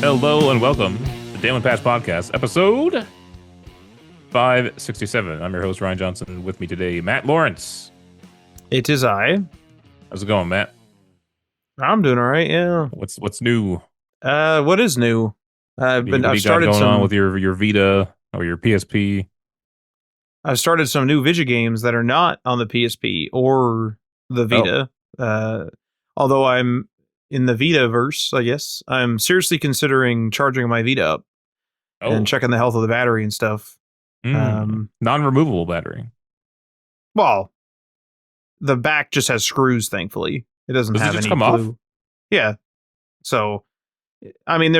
Hello and welcome to Damon Pass Podcast, episode 567. I'm your host, Ryan Johnson. With me today, Matt Lawrence. It is I. How's it going, Matt? I'm doing all right. Yeah. What's new? What is new? What do you got going on with your Vita or your PSP? I've started some new Vita games that are not on the PSP or the Vita. Although I'm in the Vita-verse, I guess. I'm seriously considering charging my Vita up and checking the health of the battery and stuff. Non-removable battery. Well, the back just has screws, thankfully. It doesn't have any come glue. Off? Yeah. So, I mean,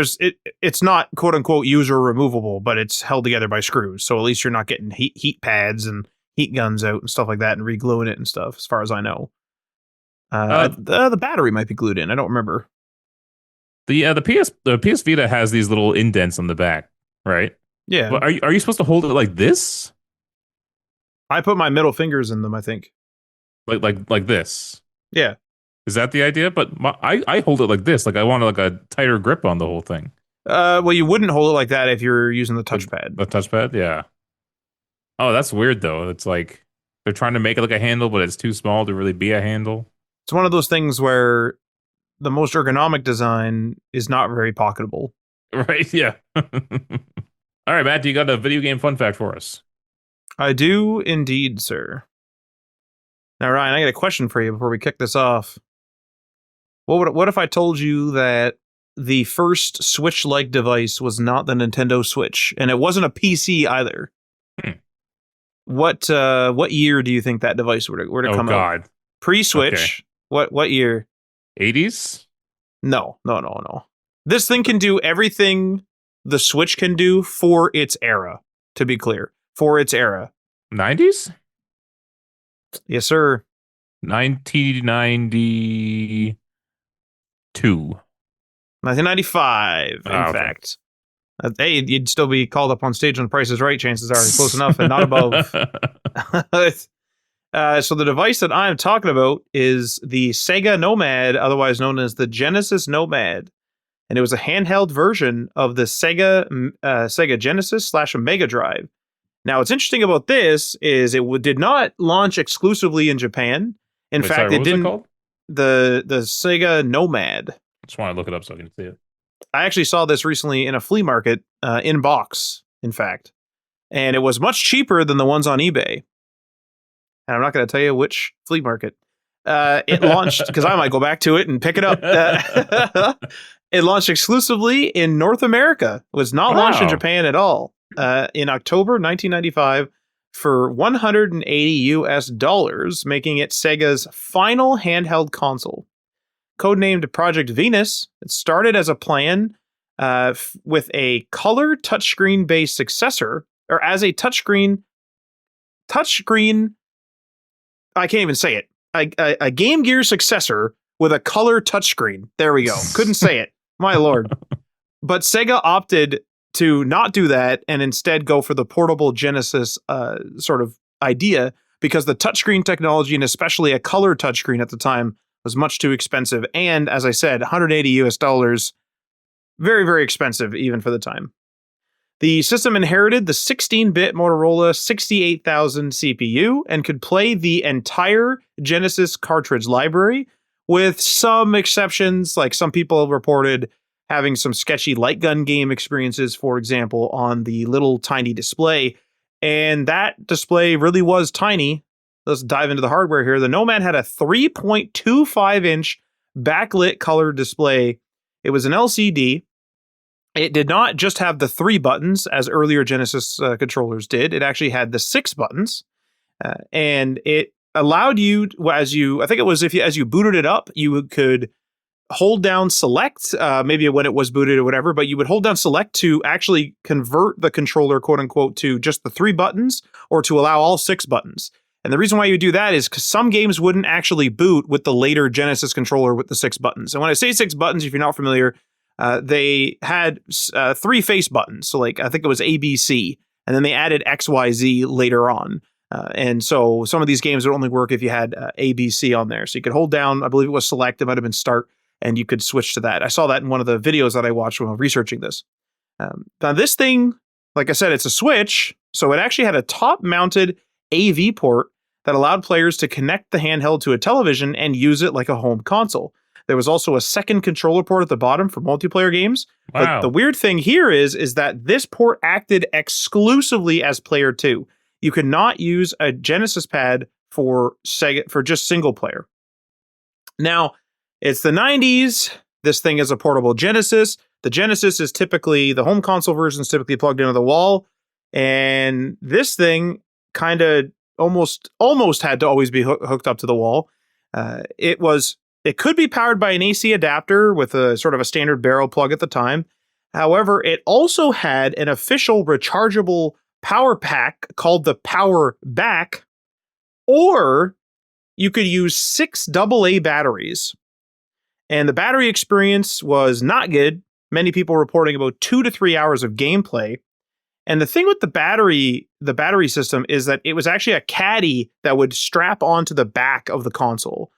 it's not quote unquote user removable, but it's held together by screws. So at least you're not getting heat pads and heat guns out and stuff like that and re-gluing it and stuff, as far as I know. The battery might be glued in. I don't remember. The PS Vita has these little indents on the back, right? Yeah. But are you supposed to hold it like this? I put my middle fingers in them, I think. Like this. Yeah. Is that the idea? But I hold it like this. Like I want like a tighter grip on the whole thing. Well, you wouldn't hold it like that if you're using the touchpad. The touchpad, yeah. Oh, that's weird though. It's like they're trying to make it like a handle, but it's too small to really be a handle. It's one of those things where the most ergonomic design is not very pocketable. Right? Yeah. All right, Matt, you got a video game fun fact for us? I do indeed, sir. Now, Ryan, I got a question for you before we kick this off. What if I told you that the first Switch-like device was not the Nintendo Switch, and it wasn't a PC either? What year do you think that device were to come out? Oh, God. Pre-Switch. Okay. What year? 80s? No. This thing can do everything the Switch can do for its era, to be clear. For its era. 90s? Yes, sir. 1992. 1995, in fact. Hey, you'd still be called up on stage on Price is Right, chances are. Close enough and not above. So the device that I'm talking about is the Sega Nomad, otherwise known as the Genesis Nomad. And it was a handheld version of the Sega Genesis / Mega Drive. Now, what's interesting about this is it did not launch exclusively in Japan. In fact, it didn't. What was it called? The Sega Nomad. I just want to look it up so I can see it. I actually saw this recently in a flea market in box, in fact. And it was much cheaper than the ones on eBay. And I'm not going to tell you which flea market. It launched, because I might go back to it and pick it up. It launched exclusively in North America. It was not launched in Japan at all. In October 1995 for $180, making it Sega's final handheld console. Codenamed Project Venus, it started as a plan with a color touchscreen based successor, or as a touchscreen, I can't even say it, a Game Gear successor with a color touchscreen. There we go. Couldn't say it. My lord. But Sega opted to not do that and instead go for the portable Genesis sort of idea, because the touchscreen technology, and especially a color touchscreen at the time, was much too expensive. And as I said, $180, very, very expensive even for the time. The system inherited the 16-bit Motorola 68,000 CPU and could play the entire Genesis cartridge library, with some exceptions, like some people reported having some sketchy light gun game experiences, for example, on the little tiny display. And that display really was tiny. Let's dive into the hardware here. The Nomad had a 3.25-inch backlit color display. It was an LCD. It did not just have the 3 buttons, as earlier Genesis controllers did. It actually had the 6 buttons. And it allowed you, as you booted it up, you could hold down select, maybe when it was booted or whatever, but you would hold down select to actually convert the controller, quote unquote, to just the 3 buttons, or to allow all 6 buttons. And the reason why you do that is because some games wouldn't actually boot with the later Genesis controller with the 6 buttons. And when I say 6 buttons, if you're not familiar, they had 3 face buttons. So like, I think it was ABC, and then they added XYZ later on. And so some of these games would only work if you had ABC on there. So you could hold down, I believe it was select, it might have been start, and you could switch to that. I saw that in one of the videos that I watched when researching this. Now this thing, like I said, it's a Switch, so it actually had a top-mounted AV port that allowed players to connect the handheld to a television and use it like a home console. There was also a second controller port at the bottom for multiplayer games. But the Wow. weird thing here is that this port acted exclusively as player 2. You could not use a Genesis pad for Sega for just single player. Now, it's the 90s. This thing is a portable Genesis. The Genesis is typically, the home console version is typically plugged into the wall. And this thing kind of almost had to always be hooked up to the wall. It could be powered by an AC adapter with a sort of a standard barrel plug at the time. However, it also had an official rechargeable power pack called the Power Back, or you could use 6 AA batteries. And the battery experience was not good. Many people reporting about 2 to 3 hours of gameplay. And the thing with the battery system is that it was actually a caddy that would strap onto the back of the console.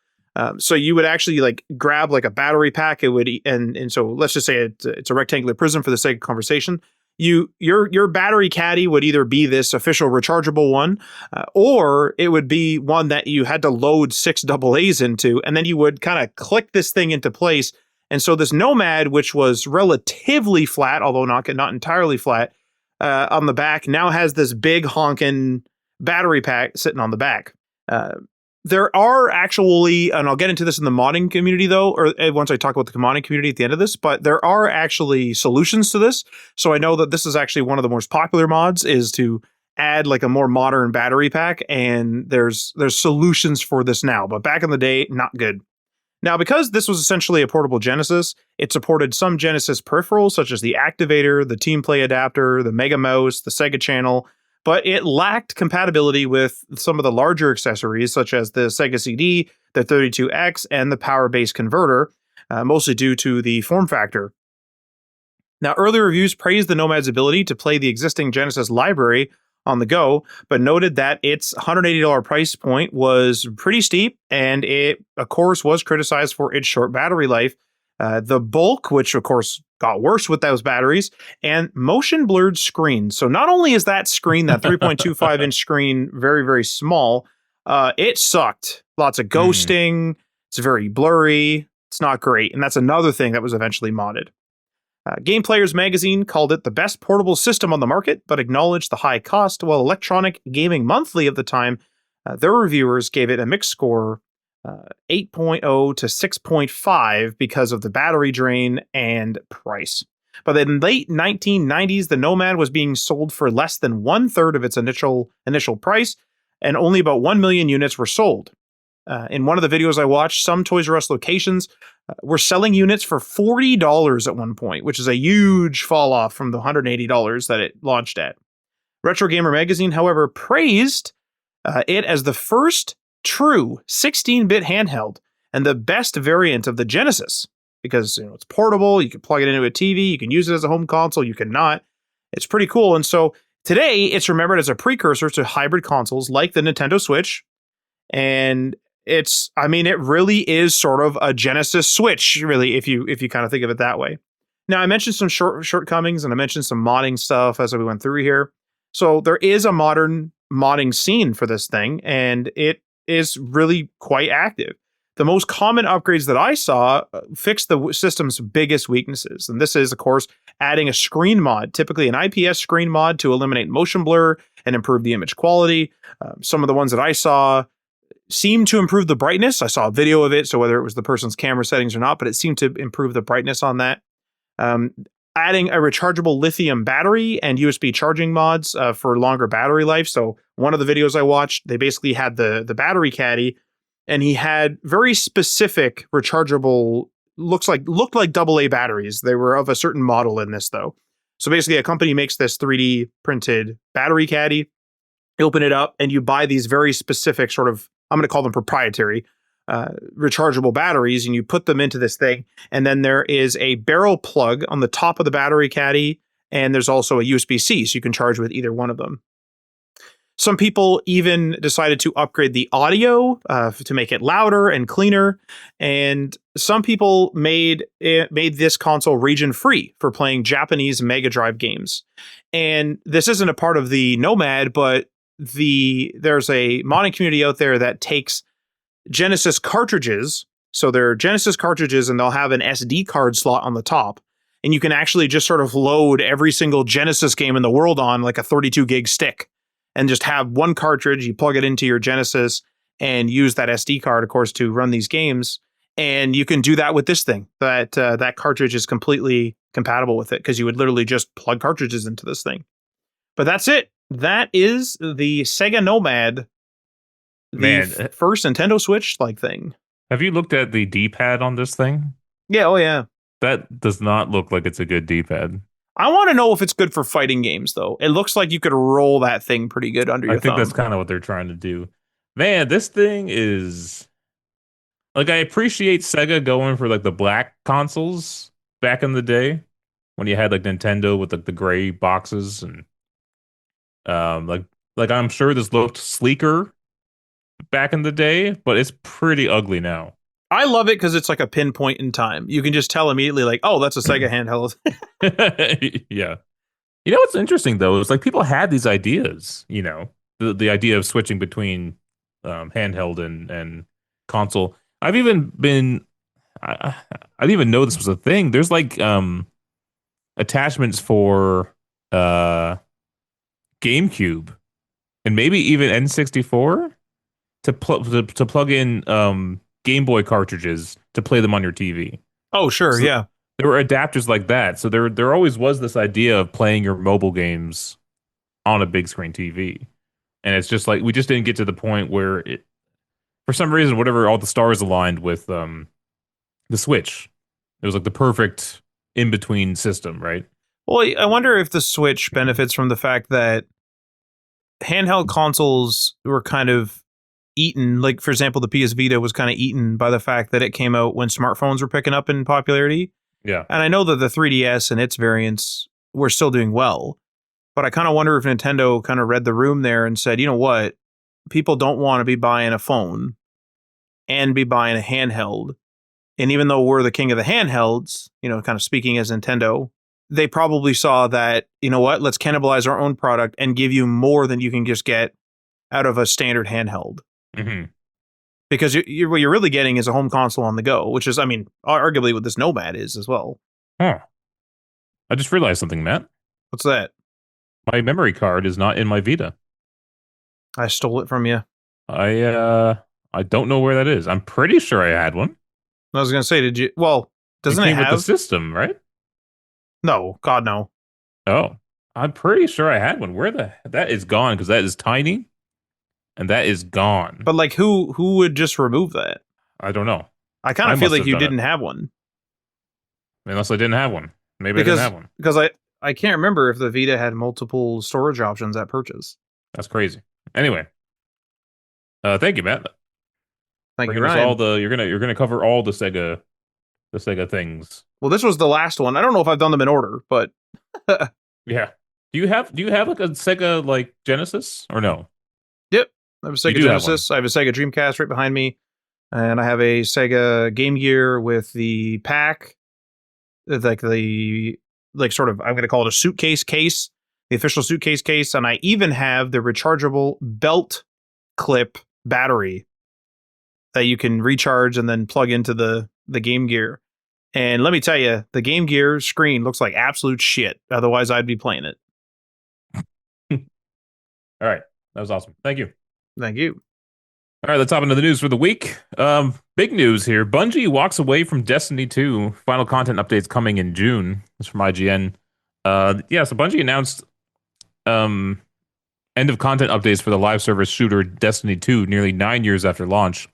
So you would actually like grab like a battery pack. It would, and so let's just say it's a rectangular prism for the sake of conversation. Your battery caddy would either be this official rechargeable one, or it would be one that you had to load 6 AA's into, and then you would kind of click this thing into place. And so this Nomad, which was relatively flat, although not entirely flat, on the back, now has this big honking battery pack sitting on the back. There are actually, and I'll get into this in the modding community though, or once I talk about the modding community at the end of this, but there are actually solutions to this. So I know that this is actually one of the most popular mods is to add like a more modern battery pack, and there's solutions for this now, but back in the day, not good. Now, because this was essentially a portable Genesis, it supported some Genesis peripherals such as the activator, the Team Play adapter, the Mega Mouse, the Sega Channel, but it lacked compatibility with some of the larger accessories such as the Sega CD, the 32X, and the Power Base converter, mostly due to the form factor. Now, early reviews praised the Nomad's ability to play the existing Genesis library on the go, but noted that its $180 price point was pretty steep, and it, of course, was criticized for its short battery life. The bulk, which of course got worse with those batteries, and motion blurred screens. So not only is that screen, that 3.25 inch screen, very, very small, it sucked. Lots of Mm. ghosting. It's very blurry. It's not great. And that's another thing that was eventually modded. Game Players magazine called it the best portable system on the market, but acknowledged the high cost, while Electronic Gaming Monthly of the time, their reviewers gave it a mixed score, 8.0 to 6.5 because of the battery drain and price. But in late 1990s, the Nomad was being sold for less than 1/3 of its initial price, and only about 1 million units were sold. In one of the videos I watched, some Toys R Us locations were selling units for $40 at one point, which is a huge fall off from the $180 that it launched at. Retro Gamer magazine, however, praised it as the first true 16-bit handheld and the best variant of the Genesis, because it's portable, you can plug it into a TV, you can use it as a home console, you cannot. It's pretty cool. And so today it's remembered as a precursor to hybrid consoles like the Nintendo Switch. And it really is sort of a Genesis Switch, really, if you kind of think of it that way. Now, I mentioned some shortcomings and I mentioned some modding stuff as we went through here. So there is a modern modding scene for this thing, and it is really quite active. The most common upgrades that I saw fixed the system's biggest weaknesses. And this is, of course, adding a screen mod, typically an IPS screen mod to eliminate motion blur and improve the image quality. Some of the ones that I saw seemed to improve the brightness. I saw a video of it, so whether it was the person's camera settings or not, but it seemed to improve the brightness on that. Adding a rechargeable lithium battery and USB charging mods for longer battery life. So one of the videos I watched, they basically had the battery caddy, and he had very specific rechargeable, looked like AA batteries. They were of a certain model in this though. So basically a company makes this 3D printed battery caddy, you open it up, and you buy these very specific sort of, I'm going to call them proprietary, rechargeable batteries, and you put them into this thing. And then there is a barrel plug on the top of the battery caddy, and there's also a USB-C, so you can charge with either one of them. Some people even decided to upgrade the audio to make it louder and cleaner. And some people made this console region free for playing Japanese Mega Drive games. And this isn't a part of the Nomad, but there's a modding community out there that takes Genesis cartridges. So they're Genesis cartridges, and they'll have an SD card slot on the top. And you can actually just sort of load every single Genesis game in the world on like a 32 gig stick and just have one cartridge. You plug it into your Genesis and use that SD card, of course, to run these games. And you can do that with this thing. That cartridge is completely compatible with it because you would literally just plug cartridges into this thing. But that's it. That is the Sega Nomad, Man, first Nintendo Switch like thing. have you looked at the D-pad on this thing? Yeah, oh yeah. That does not look like it's a good D-pad. I want to know if it's good for fighting games, though. It looks like you could roll that thing pretty good under your thumb. I think that's kind of what they're trying to do. Man, this thing is like, I appreciate Sega going for like the black consoles back in the day when you had like Nintendo with like the gray boxes and like I'm sure this looked sleeker back in the day, but it's pretty ugly now. I love it because it's like a pinpoint in time. You can just tell immediately, like, oh, that's a Sega handheld. Yeah. You know what's interesting though is like people had these ideas, you know, the idea of switching between handheld and console. I've even been I didn't even know this was a thing. There's like attachments for GameCube and maybe even N64 to plug in Game Boy cartridges to play them on your TV. Oh, sure, So yeah. there were adapters like that. So there always was this idea of playing your mobile games on a big screen TV. And it's just like we just didn't get to the point where it for some reason whatever all the stars aligned with the Switch. It was like the perfect in between system, right? Well, I wonder if the Switch benefits from the fact that handheld consoles were kind of eaten. Like, for example, the PS Vita was kind of eaten by the fact that it came out when smartphones were picking up in popularity. Yeah. And I know that the 3DS and its variants were still doing well, but I kind of wonder if Nintendo kind of read the room there and said, you know what? People don't want to be buying a phone and be buying a handheld. And even though we're the king of the handhelds, you know, kind of speaking as Nintendo, they probably saw that, you know what, let's cannibalize our own product and give you more than you can just get out of a standard handheld. Mm-hmm. Because what you're really getting is a home console on the go, which is, I mean, arguably what this Nomad is as well. Huh. I just realized something, Matt. What's that? My memory card is not in my Vita. I stole it from you. I don't know where that is. I'm pretty sure I had one. I was going to say, did you? Well, doesn't it it came with have? the system, right? No, God, no. Oh, I'm pretty sure I had one. That is gone because that is tiny, and that is gone. But like, who would just remove that? I don't know. I kind I of feel must like have you done didn't it. have one Unless I didn't have one. Maybe I didn't have one. because I can't remember if the Vita had multiple storage options at purchase. That's crazy. Anyway, thank you, Matt. Thank you, Bringing us Ryan. all the you're gonna cover all the Sega things. Well, this was the last one. I don't know if I've done them in order, but Yeah. Do you have like a Sega like Genesis or no? yep. I have a Sega do have Genesis. I have a Sega Dreamcast right behind me, and I have a Sega Game Gear with the pack, like sort of, I'm going to call it a suitcase case, the official suitcase case, and I even have the rechargeable belt clip battery that you can recharge and then plug into the Game Gear. And let me tell you, the Game Gear screen looks like absolute shit. Otherwise, I'd be playing it. All right. That was awesome. Thank you. Thank you. All right, let's hop into the news for the week. Big news here. Bungie walks away from Destiny 2. Final content updates coming in June. It's from IGN. So Bungie announced end of content updates for the live service shooter Destiny 2 nearly 9 years after launch.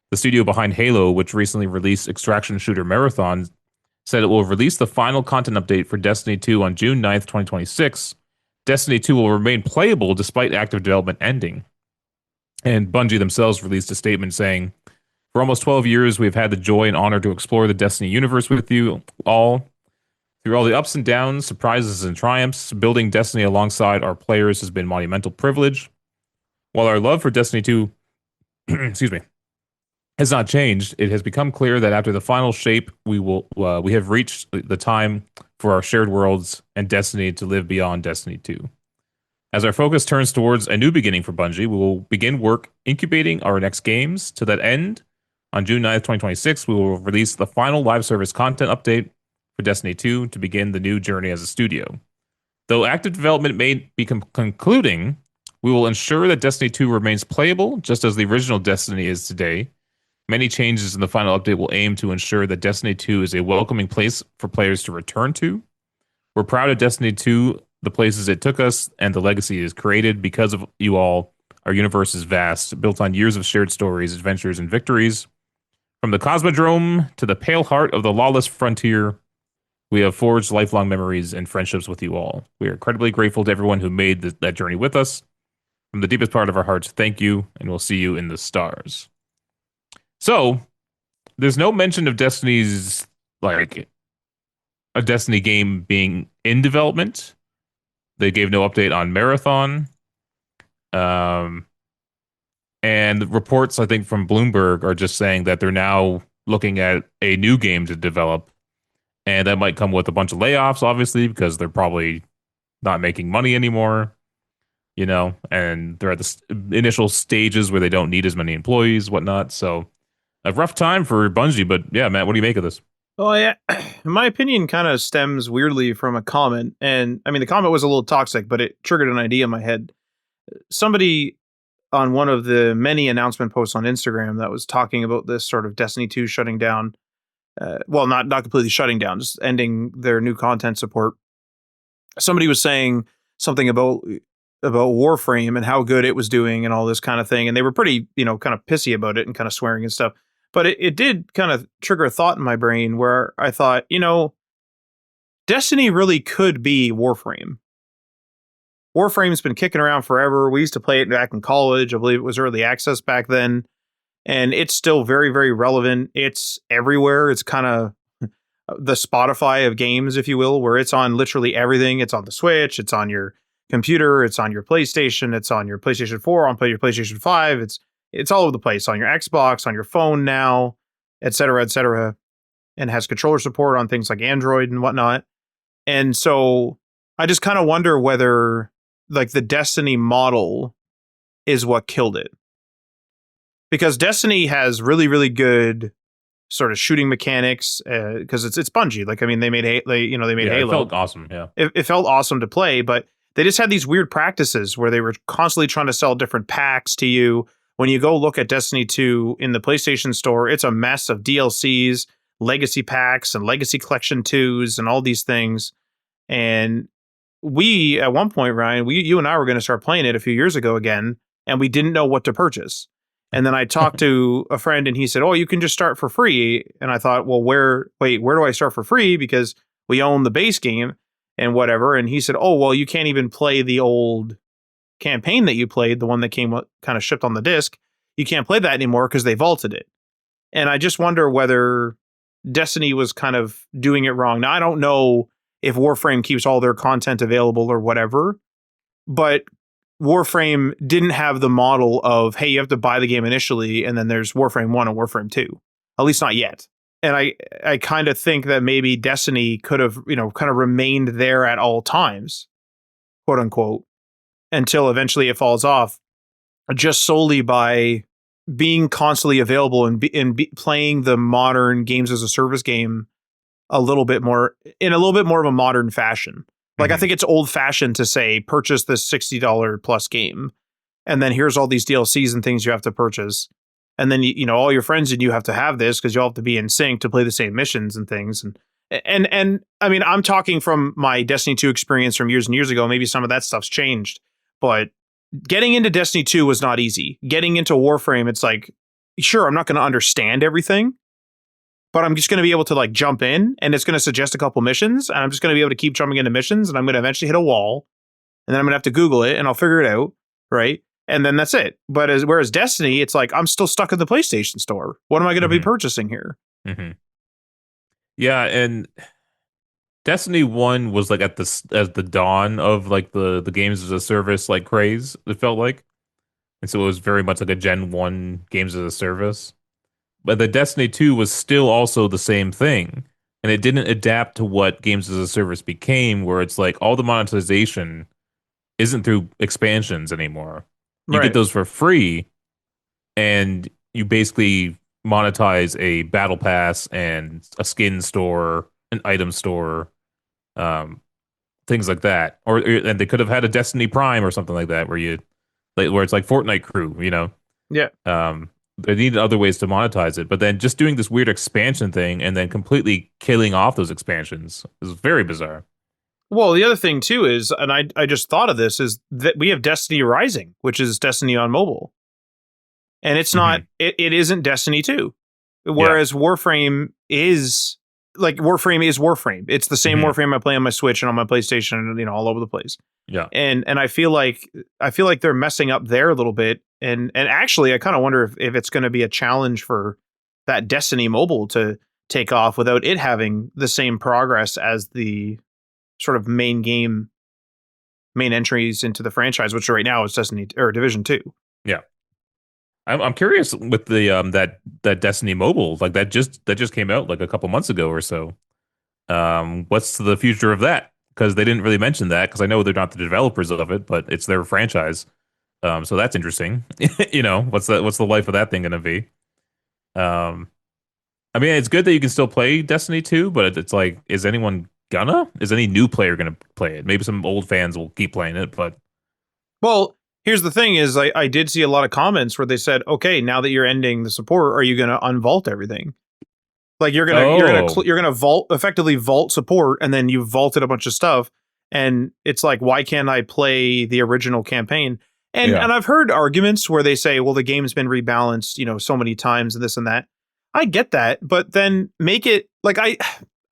The studio behind Halo, which recently released extraction shooter Marathon, said it will release the final content update for Destiny 2 on June 9th, 2026. Destiny 2 will remain playable despite active development ending. And Bungie themselves released a statement saying, "For almost 12 years, we've had the joy and honor to explore the Destiny universe with you all. Through all the ups and downs, surprises and triumphs, building Destiny alongside our players has been monumental privilege. While our love for Destiny 2, excuse me, has not changed, it has become clear that after the final shape, we have reached the time for our shared worlds and Destiny to live beyond Destiny 2. As our focus turns towards a new beginning for Bungie, we will begin work incubating our next games. To that end, on June 9th, 2026, we will release the final live service content update for Destiny 2 to begin the new journey as a studio. Though active development may be concluding, we will ensure that Destiny 2 remains playable just as the original Destiny is today. Many changes in the final update will aim to ensure that Destiny 2 is a welcoming place for players to return to. We're proud of Destiny 2, the places it took us, and the legacy it has created. Because of you all, our universe is vast, built on years of shared stories, adventures, and victories. From the Cosmodrome to the pale heart of the lawless frontier, we have forged lifelong memories and friendships with you all. We are incredibly grateful to everyone who made that journey with us. From the deepest part of our hearts, thank you, and we'll see you in the stars. So, there's no mention of Destiny's, like, a Destiny game being in development. They gave no update on Marathon. Um, and reports, I think, from Bloomberg are just saying that they're now looking at a new game to develop. And that might come with a bunch of layoffs, obviously, because they're probably not making money anymore, and they're at the initial stages where they don't need as many employees, whatnot. So, a rough time for Bungie. But yeah, Matt, what do you make of this? Well, yeah, my opinion kind of stems weirdly from a comment. And I mean, the comment was a little toxic, but it triggered an idea in my head. Somebody on one of the many announcement posts on Instagram that was talking about this sort of Destiny 2 shutting down. Well, not completely shutting down, just ending their new content support. Somebody was saying something about Warframe and how good it was doing and all this kind of thing. And they were pretty, kind of pissy about it and kind of swearing and stuff. But it did kind of trigger a thought in my brain where I thought, Destiny really could be Warframe. Warframe's been kicking around forever. We used to play it back in college. I believe it was early access back then. And it's still very, very relevant. It's everywhere. It's kind of the Spotify of games, if you will, where it's on literally everything. It's on the Switch. It's on your computer. It's on your PlayStation. It's on your PlayStation 4, on your PlayStation 5. It's all over the place, on your Xbox, on your phone now, et cetera, and has controller support on things like Android and whatnot. And so I just kind of wonder whether like the Destiny model is what killed it. Because Destiny has really, really good sort of shooting mechanics because it's Bungie. Like, I mean, they made Halo. It felt awesome. Yeah, it felt awesome to play, but they just had these weird practices where they were constantly trying to sell different packs to you. When you go look at Destiny 2 in the PlayStation Store, it's a mess of DLCs, legacy packs, and legacy collection 2s, and all these things. And we, at one point, Ryan, you and I were going to start playing it a few years ago again, and we didn't know what to purchase. And then I talked to a friend and he said, "Oh, you can just start for free." And I thought, well, where do I start for free? Because we own the base game and whatever. And he said, "Oh, well, you can't even play the old campaign that you played, the one that came kind of shipped on the disc. You can't play that anymore because they vaulted it." And I just wonder whether Destiny was kind of doing it wrong. Now, I don't know if Warframe keeps all their content available or whatever, but Warframe didn't have the model of, hey, you have to buy the game initially, and then there's Warframe 1 and Warframe 2. At least not yet. And I kind of think that maybe Destiny could have, kind of remained there at all times, quote unquote, until eventually it falls off, just solely by being constantly available and playing the modern games as a service game in a little bit more of a modern fashion. Like, I think it's old fashioned to say, purchase this $60 plus game. And then here's all these DLCs and things you have to purchase. And then, all your friends and you have to have this because you all have to be in sync to play the same missions and things. And I mean, I'm talking from my Destiny 2 experience from years and years ago. Maybe some of that stuff's changed, but getting into Destiny 2 was not easy. Getting into Warframe, it's like, sure, I'm not going to understand everything, but I'm just going to be able to like jump in and it's going to suggest a couple missions and I'm just going to be able to keep jumping into missions and I'm going to eventually hit a wall and then I'm going to have to Google it and I'll figure it out. Right. And then that's it. But whereas Destiny, it's like, I'm still stuck in the PlayStation Store. What am I going to be purchasing here? Yeah. And Destiny 1 was like at the dawn of like the games as a service like craze, it felt like. and so it was very much like a Gen 1 games as a service. But the Destiny 2 was still also the same thing. And it didn't adapt to what games as a service became, where it's like all the monetization isn't through expansions anymore. You get Right. those for free, and you basically monetize a battle pass and a skin store, an item store, um, things like that. Or and they could have had a Destiny Prime or something like that, where where it's like Fortnite Crew, Yeah. um, they needed other ways to monetize it, but then just doing this weird expansion thing and then completely killing off those expansions is very bizarre. Well, the other thing too is, and I just thought of this, is that we have Destiny Rising, which is Destiny on mobile, and it's not. Hmm. It isn't Destiny 2. Yeah. Whereas Warframe is Warframe is Warframe. It's the same Hmm. Warframe I play on my Switch and on my PlayStation, and all over the place. Yeah. And I feel like they're messing up there a little bit. And actually, I kind of wonder if it's going to be a challenge for that Destiny mobile to take off without it having the same progress as the sort of main entries into the franchise, which right now is Destiny or Division 2. Yeah. I'm curious with the that Destiny mobile, like that just came out like a couple months ago or so. What's the future of that? Because they didn't really mention that, because I know they're not the developers of it, but it's their franchise. So that's interesting. What's the life of that thing gonna be? Um, I mean, it's good that you can still play Destiny 2, but it's like, is anyone gonna? Is any new player gonna play it? Maybe some old fans will keep playing it, but Well, here's the thing: is I did see a lot of comments where they said, "Okay, now that you're ending the support, are you going to unvault everything? Like oh, you're gonna effectively vault support, and then you vaulted a bunch of stuff, and it's like, why can't I play the original campaign?" yeah, And I've heard arguments where they say, "Well, the game's been rebalanced, so many times, and this and that." I get that, but then make it like I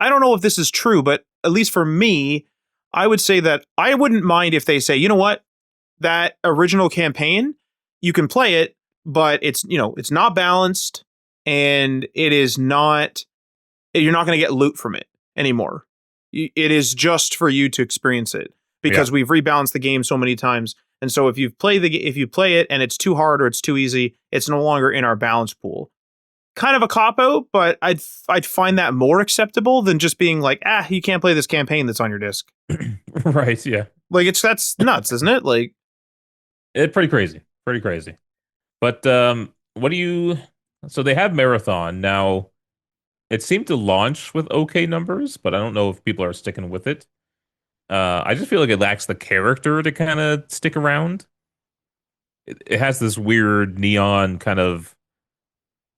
don't know if this is true, but at least for me, I would say that I wouldn't mind if they say, you know what, that original campaign, you can play it, but it's not balanced, and it is not you're not going to get loot from it anymore. It is just for you to experience it yeah. because we've rebalanced the game so many times. And so if you play it and it's too hard or it's too easy, it's no longer in our balance pool. Kind of a cop out, but I'd find that more acceptable than just being like, you can't play this campaign that's on your disc. Right, yeah. Like that's nuts, isn't it? Like, It's pretty crazy, pretty crazy. But what do you? So they have Marathon now. It seemed to launch with okay numbers, but I don't know if people are sticking with it. I just feel like it lacks the character to kind of stick around. It has this weird neon kind of.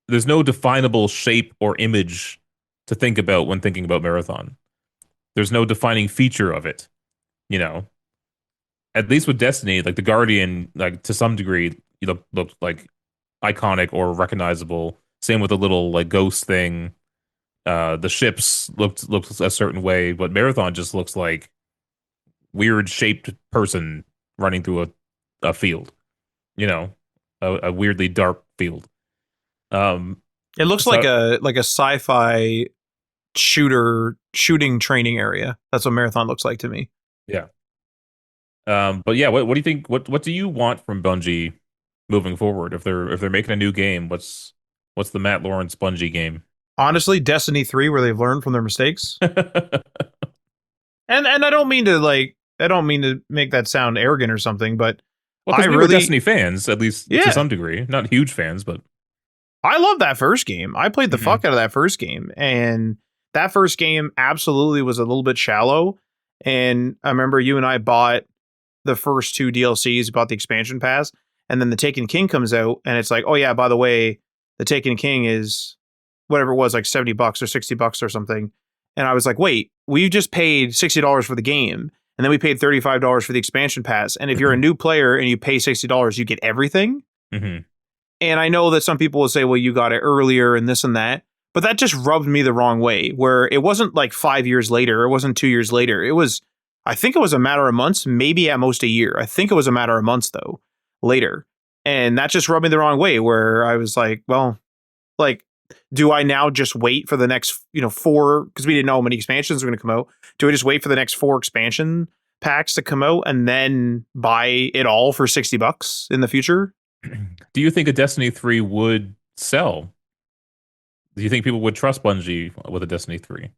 There's no definable shape or image to think about when thinking about Marathon. There's no defining feature of it, you know. At least with Destiny, like the Guardian, like to some degree, looked like iconic or recognizable. Same with the little like ghost thing. The ships looked a certain way, but Marathon just looks like weird shaped person running through a field, you know, a weirdly dark field. Um, it looks like so a sci-fi shooting training area. That's what Marathon looks like to me. yeah. But yeah, what do you think? What do you want from Bungie moving forward? If they're making a new game, what's the Matt Lawrence Bungie game? Honestly, Destiny 3 where they've learned from their mistakes. And I don't mean to make that sound arrogant or something, but Well, I because we were really Destiny fans, at least to yeah, some degree, not huge fans, but I love that first game. I played the mhm. fuck out of that first game, and that first game absolutely was a little bit shallow. And I remember you and I bought the first two DLCs, bought the expansion pass, and then the Taken King comes out, and it's like, oh yeah, by the way, the Taken King is whatever it was, like $70 or $60 or something. And I was like, wait, we just paid $60 for the game, and then we paid $35 for the expansion pass. And if you're a new player and you pay $60, you get everything. Mhm. And I know that some people will say, well, you got it earlier and this and that. But that just rubbed me the wrong way, where it wasn't like 5 years later. It wasn't 2 years later. I think it was a matter of months, maybe at most a year. I think it was a matter of months, though, later. And that just rubbed me the wrong way, where I was like, well, like, do I now just wait for the next, four? Because we didn't know how many expansions were going to come out. Do I just wait for the next four expansion packs to come out and then buy it all for $60 in the future? Do you think a Destiny 3 would sell? Do you think people would trust Bungie with a Destiny 3?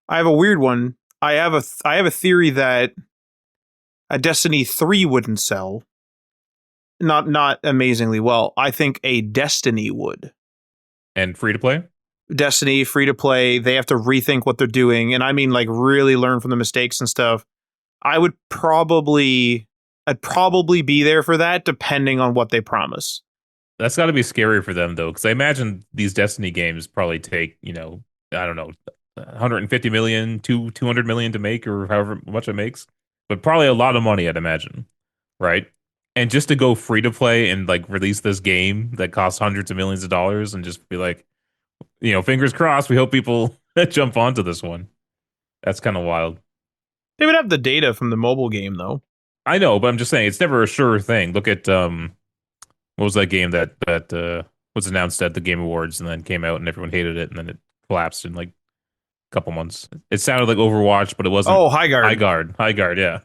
I have a weird one. I have a theory that a Destiny 3 wouldn't sell. Not amazingly well. I think a Destiny would. And free to play? Destiny free to play, they have to rethink what they're doing, and I mean like really learn from the mistakes and stuff. I'd probably be there for that depending on what they promise. That's got to be scary for them though, because I imagine these Destiny games probably take, I don't know, 150 million to 200 million to make, or however much it makes, but probably a lot of money, I'd imagine, right? And just to go free to play and like release this game that costs hundreds of millions of dollars and just be like, fingers crossed, we hope people jump onto this one. That's kind of wild. They would have the data from the mobile game though. I know, but I'm just saying it's never a sure thing. Look at what was that game that was announced at the Game Awards and then came out and everyone hated it and then it collapsed in like a couple months. It sounded like Overwatch, but it wasn't. Oh, High Guard. High Guard, yeah.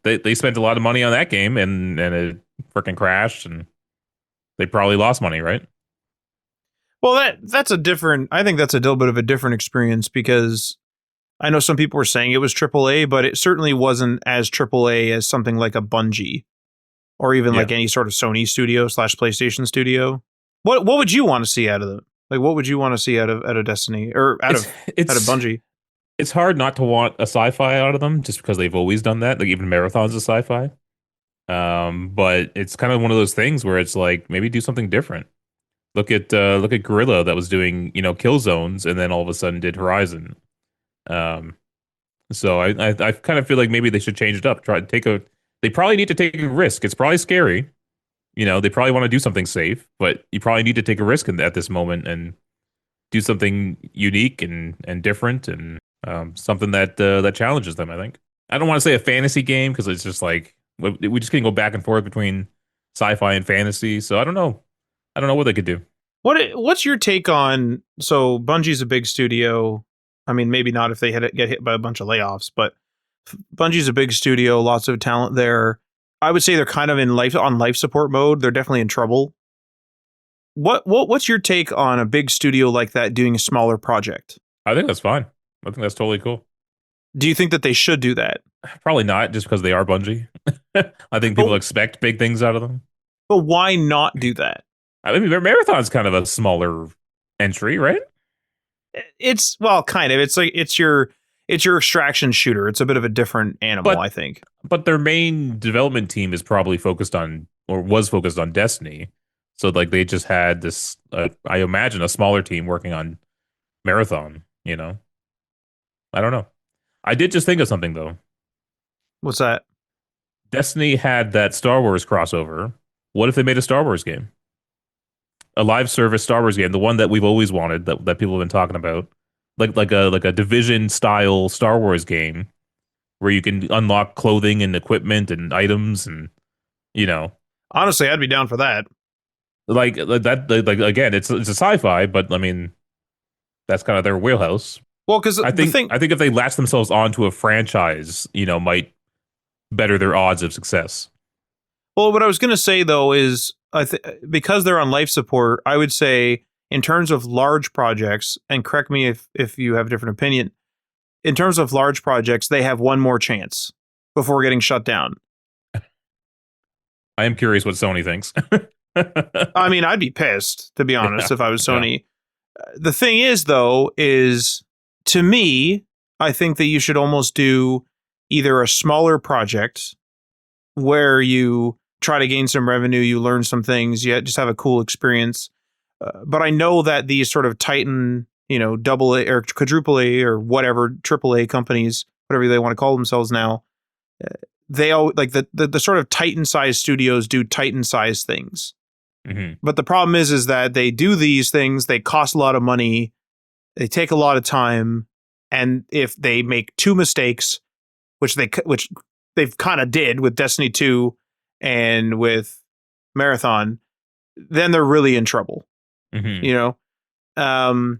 They spent a lot of money on that game and it freaking crashed and they probably lost money, right? Well, that's a different. I think that's a little bit of a different experience because I know some people were saying it was AAA, but it certainly wasn't as AAA as something like a Bungie or even like any sort of Sony studio / PlayStation studio. What would you want to see out of them? Like, what would you want to see out of Destiny or out of Bungie? It's hard not to want a sci-fi out of them just because they've always done that. Like even Marathon's a sci-fi. But it's kind of one of those things where it's like maybe do something different. Look at Gorilla that was doing kill zones and then all of a sudden did Horizon. So I kind of feel like maybe they should change it up. They probably need to take a risk. It's probably scary. They probably want to do something safe, but you probably need to take a risk at this moment and do something unique and different and something that challenges them. I think I don't want to say a fantasy game because it's just like we just can go back and forth between sci-fi and fantasy. So I don't know. I don't know what they could do. What's your take on? So Bungie's a big studio. I mean, maybe not if they get hit by a bunch of layoffs, but Bungie's a big studio, lots of talent there. I would say they're kind of on life support mode. They're definitely in trouble. What's your take on a big studio like that doing a smaller project? I think that's fine. I think that's totally cool. Do you think that they should do that? Probably not, just because they are Bungie. I think people expect big things out of them. But why not do that? I mean, Marathon's kind of a smaller entry, right? It's kind of. It's like it's your extraction shooter. It's a bit of a different animal, I think. But their main development team is probably focused on, or was focused on Destiny. So like they just had this, I imagine, a smaller team working on Marathon. I don't know. I did just think of something though. What's that? Destiny had that Star Wars crossover. What if they made a Star Wars game? A live service Star Wars game, the one that we've always wanted, that people have been talking about, like a Division style Star Wars game where you can unlock clothing and equipment and items and Honestly, I'd be down for that. Like that, like again, it's a sci-fi, but I mean, that's kind of their wheelhouse. Well, because I think if they latch themselves onto a franchise, might better their odds of success. Well, what I was going to say though is, because they're on life support, I would say in terms of large projects, and correct me if you have a different opinion, in terms of large projects, they have one more chance before getting shut down. I am curious what Sony thinks. I mean, I'd be pissed, to be honest, if I was Sony. Yeah. The thing is, though, to me, I think that you should almost do either a smaller project where you try to gain some revenue, you learn some things, you just have a cool experience. But I know that these sort of Titan, double A or quadruple A or whatever, triple A companies, whatever they want to call themselves now, they all like the sort of Titan-sized studios do Titan-sized things. Mm-hmm. But the problem is that they do these things, they cost a lot of money, they take a lot of time, and if they make two mistakes, which they've kind of did with Destiny 2 and with Marathon, then they're really in trouble. Mm-hmm.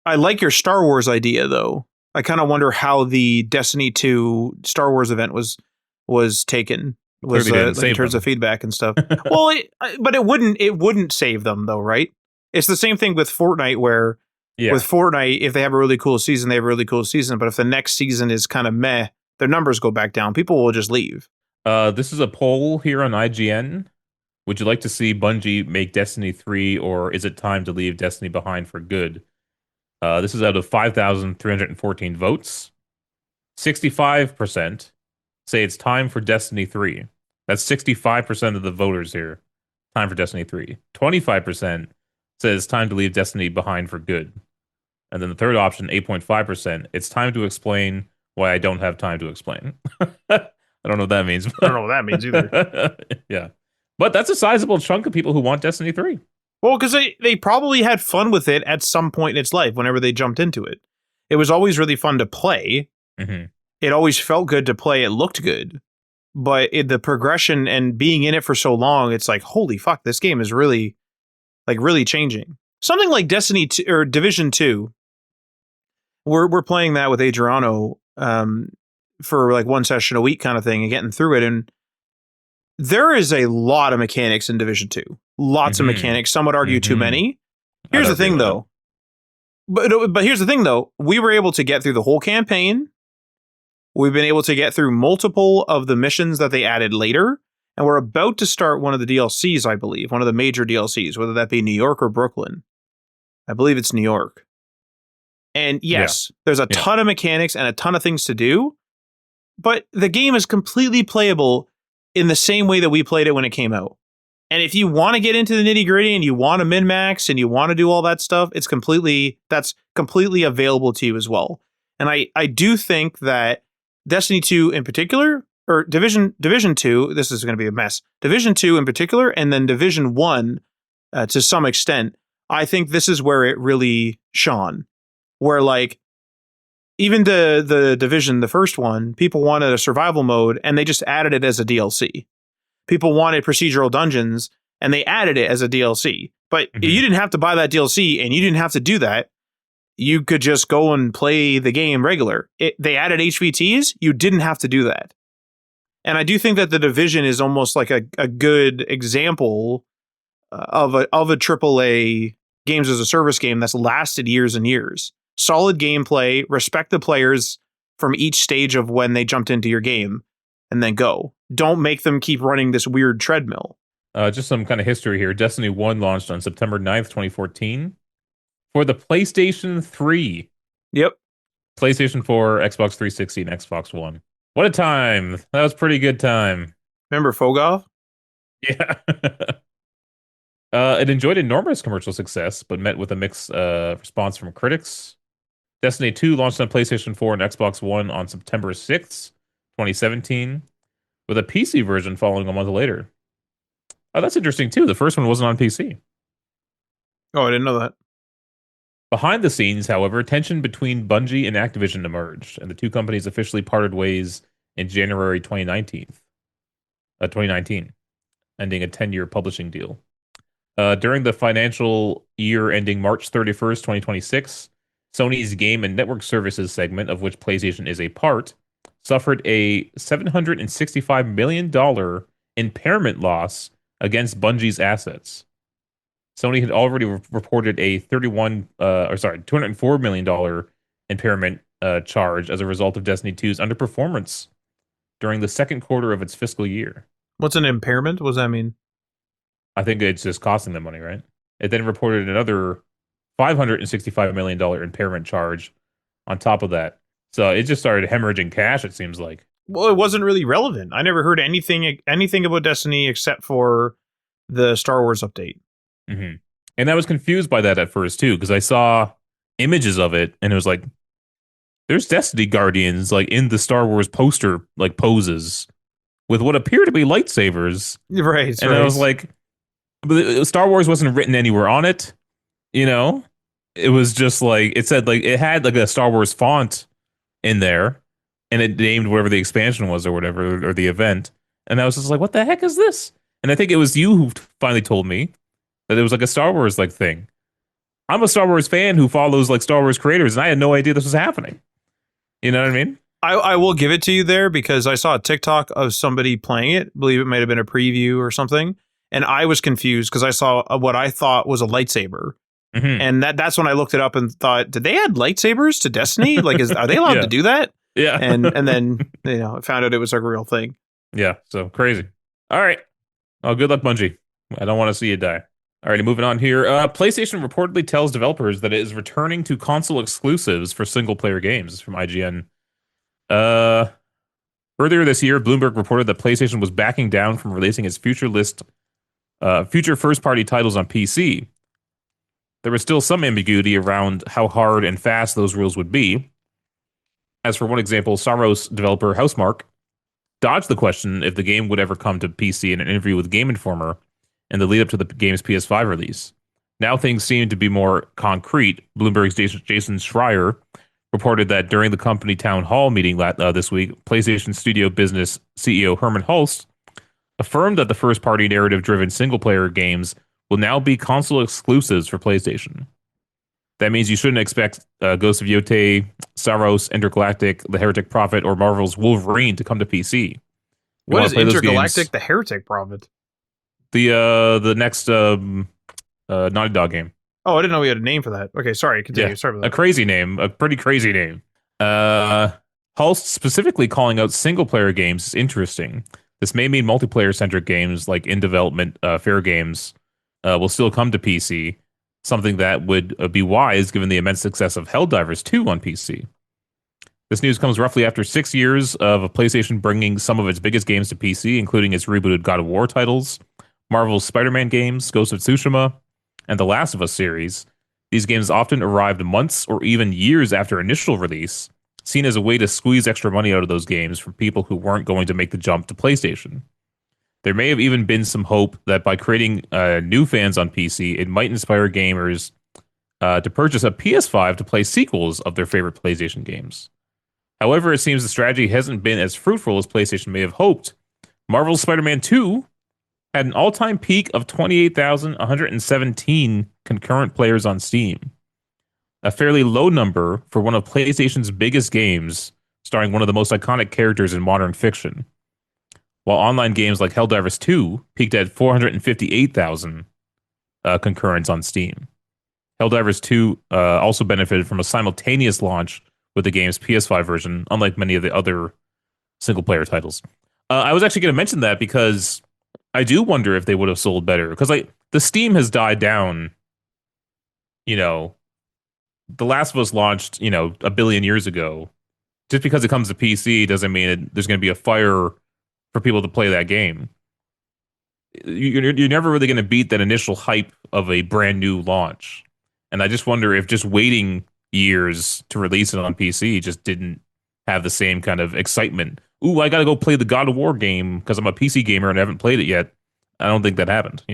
I like your Star Wars idea, though. I kind of wonder how the Destiny 2 Star Wars event was taken. was Clearly didn't like in save terms of them. feedback and stuff. Well, but it wouldn't save them though, right? It's the same thing with Fortnite, where with Yeah. Fortnite, if they have a really cool season, they have a really cool season. But if the next season is kind of meh, their numbers go back down. People will just leave. This is a poll here on IGN. Would you like to see Bungie make Destiny 3, or is it time to leave Destiny behind for good? This is out of 5,314 votes. 65% say it's time for Destiny 3. That's 65% of the voters here. Time for Destiny 3. 25% says time to leave Destiny behind for good. And then the third option, 8.5%, it's time to explain why I don't have time to explain. I don't know what that means. I don't know what that means either. Yeah. But that's a sizable chunk of people who want Destiny 3. Well, because they probably had fun with it at some point in its life whenever they jumped into it. It was always really fun to play. Mm-hmm. It always felt good to play. It looked good. But the progression and being in it for so long, it's like, holy fuck, this game is really, like, really changing. Something like Destiny 2, or Division 2, we're playing that with Adriano for like one session a week kind of thing and getting through it. And there is a lot of mechanics in Division 2. Lots of mechanics. Some would argue too many. Here's the thing, though. But here's the thing, though. We were able to get through the whole campaign. We've been able to get through multiple of the missions that they added later. And we're about to start one of the DLCs, I believe. One of the major DLCs, whether that be New York or Brooklyn. I believe it's New York. And yes, there's a ton of mechanics and a ton of things to do. But the game is completely playable in the same way that we played it when it came out. And if you want to get into the nitty gritty and you want to min-max and you want to do all that stuff, that's completely available to you as well. And I do think that Destiny 2 in particular, or Division 2, this is going to be a mess. Division 2 in particular, and then Division 1 to some extent, I think this is where it really shone. Where like, even the Division, the first one, people wanted a survival mode and they just added it as a DLC. People wanted procedural dungeons and they added it as a DLC. But you didn't have to buy that DLC and you didn't have to do that. You could just go and play the game regular. They added HVTs. You didn't have to do that. And I do think that the Division is almost like a good example of a AAA games as a service game that's lasted years and years. Solid gameplay, respect the players from each stage of when they jumped into your game, and then go. Don't make them keep running this weird treadmill. Just some kind of history here. Destiny 1 launched on September 9th, 2014 for the PlayStation 3. Yep. PlayStation 4, Xbox 360, and Xbox One. What a time. That was a pretty good time. Remember Fogov? Yeah. It enjoyed enormous commercial success, but met with a mixed response from critics. Destiny 2 launched on PlayStation 4 and Xbox One on September 6th, 2017, with a PC version following a month later. Oh, that's interesting, too. The first one wasn't on PC. Oh, I didn't know that. Behind the scenes, however, tension between Bungie and Activision emerged, and the two companies officially parted ways in January 2019, ending a 10-year publishing deal. During the financial year ending March 31st, 2026, Sony's Game and Network Services segment, of which PlayStation is a part, suffered a $765 million impairment loss against Bungie's assets. Sony had already reported a $204 million impairment charge as a result of Destiny 2's underperformance during the second quarter of its fiscal year. What's an impairment? What does that mean? I think it's just costing them money, right? It then reported another $565 million impairment charge on top of that. So it just started hemorrhaging cash, it seems like. Well, it wasn't really relevant. I never heard anything about Destiny except for the Star Wars update. Mm-hmm. And I was confused by that at first, too, because I saw images of it, and it was like, there's Destiny Guardians, like, in the Star Wars poster, like, poses, with what appear to be lightsabers. Right, and right. I was like, Star Wars wasn't written anywhere on it, you know? It was just like, it said, like, it had, like, a Star Wars font in there, and it named whatever the expansion was or whatever, or the event. And I was just like, what the heck is this? And I think it was you who finally told me that it was like a Star Wars like thing. I'm a Star Wars fan who follows like Star Wars creators, and I had no idea this was happening. You know what I mean? I will give it to you there because I saw a TikTok of somebody playing it. I believe it might have been a preview or something. And I was confused because I saw what I thought was a lightsaber. Hmm. And that's when I looked it up and thought, did they add lightsabers to Destiny? Like, are they allowed to Yeah. do that? Yeah. And then, I found out it was a real thing. Yeah. So crazy. All right. Oh, good luck, Bungie. I don't want to see you die. All right, moving on here. PlayStation reportedly tells developers that it is returning to console exclusives for single player games. This is from IGN. Uh, Earlier this year, Bloomberg reported that PlayStation was backing down from releasing its future first party titles on PC. There was still some ambiguity around how hard and fast those rules would be. As for one example, Saros developer Housemark dodged the question if the game would ever come to PC in an interview with Game Informer in the lead up to the game's PS5 release. Now things seem to be more concrete. Bloomberg's Jason Schreier reported that during the company town hall meeting this week, PlayStation Studio Business CEO Herman Hulst affirmed that the first-party narrative-driven single-player games will now be console exclusives for PlayStation. That means you shouldn't expect Ghost of Yotei, Saros, Intergalactic, The Heretic Prophet, or Marvel's Wolverine to come to PC. What is Intergalactic, The Heretic Prophet? The next Naughty Dog game. Oh, I didn't know we had a name for that. Okay, sorry, continue. Yeah, Sorry for that. a crazy name, a pretty crazy name. Hulst specifically calling out single player games is interesting. This may mean multiplayer centric games like in development fair games will still come to PC, something that would be wise given the immense success of Helldivers 2 on PC. This news comes roughly after 6 years of PlayStation bringing some of its biggest games to PC, including its rebooted God of War titles, Marvel's Spider-Man games, Ghost of Tsushima, and the Last of Us series. These games often arrived months or even years after initial release, seen as a way to squeeze extra money out of those games from people who weren't going to make the jump to PlayStation. There may have even been some hope that by creating new fans on PC, it might inspire gamers to purchase a PS5 to play sequels of their favorite PlayStation games. However, it seems the strategy hasn't been as fruitful as PlayStation may have hoped. Marvel's Spider-Man 2 had an all-time peak of 28,117 concurrent players on Steam, a fairly low number for one of PlayStation's biggest games, starring one of the most iconic characters in modern fiction. While online games like Helldivers 2 peaked at 458,000 concurrents on Steam. Helldivers 2 also benefited from a simultaneous launch with the game's PS5 version, unlike many of the other single-player titles. I was actually going to mention that because I do wonder if they would have sold better, because the Steam has died down. The Last of Us launched, a billion years ago. Just because it comes to PC doesn't mean there's going to be a fire for people to play that game. You're never really going to beat that initial hype of a brand new launch. And I just wonder if just waiting years to release it on PC just didn't have the same kind of excitement. Ooh, I got to go play the God of War game because I'm a PC gamer and I haven't played it yet. I don't think that happened,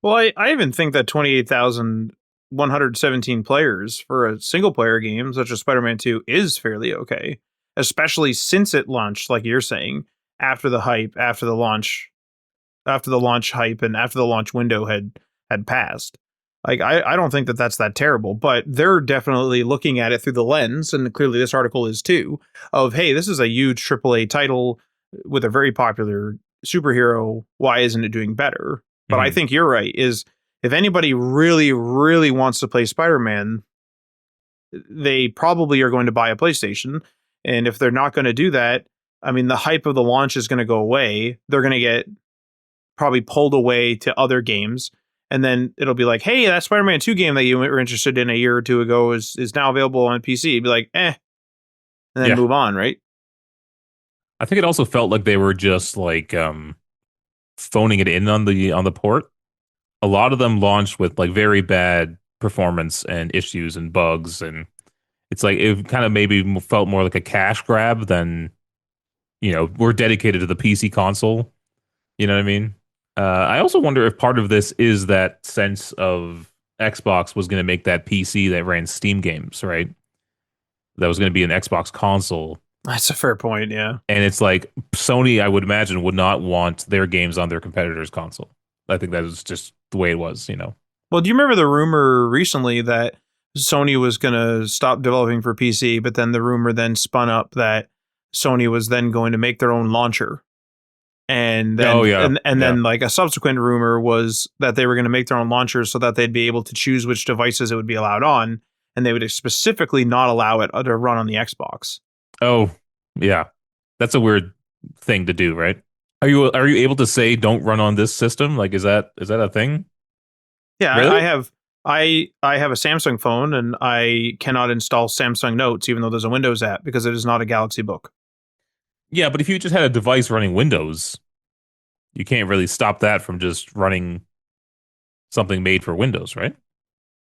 Well, I even think that 28,117 players for a single player game such as Spider-Man 2 is fairly okay, especially since it launched, like you're saying, after the hype, after the launch hype, and after the launch window had passed. Like, I don't think that that's that terrible, but they're definitely looking at it through the lens, and clearly this article is too, of, hey, this is a huge AAA title with a very popular superhero. Why isn't it doing better? But I think you're right, is if anybody really, really wants to play Spider-Man, they probably are going to buy a PlayStation. And if they're not going to do that, I mean, the hype of the launch is going to go away. They're going to get probably pulled away to other games. And then it'll be like, hey, that Spider-Man 2 game that you were interested in a year or two ago is now available on PC. You'd be like, and then move on, right? I think it also felt like they were just phoning it in on the port. A lot of them launched with very bad performance and issues and bugs, and it's like it kind of maybe felt more like a cash grab than we're dedicated to the PC console. You know what I mean? I also wonder if part of this is that sense of Xbox was going to make that PC that ran Steam games, right? That was going to be an Xbox console. That's a fair point, yeah. And it's like Sony, I would imagine, would not want their games on their competitor's console. I think that was just the way it was, Well, do you remember the rumor recently that Sony was going to stop developing for PC, but then the rumor then spun up that Sony was then going to make their own launcher. And then, Oh yeah, and yeah. then like a subsequent rumor was that they were going to make their own launchers so that they'd be able to choose which devices it would be allowed on, and they would specifically not allow it to run on the Xbox. Oh yeah. That's a weird thing to do, right? Are you able to say don't run on this system? Like, is that a thing? Yeah, I Really? have I have a Samsung phone and I cannot install Samsung Notes even though there's a Windows app because it is not a Galaxy Book. Yeah, but if you just had a device running Windows, you can't really stop that from just running something made for Windows, right?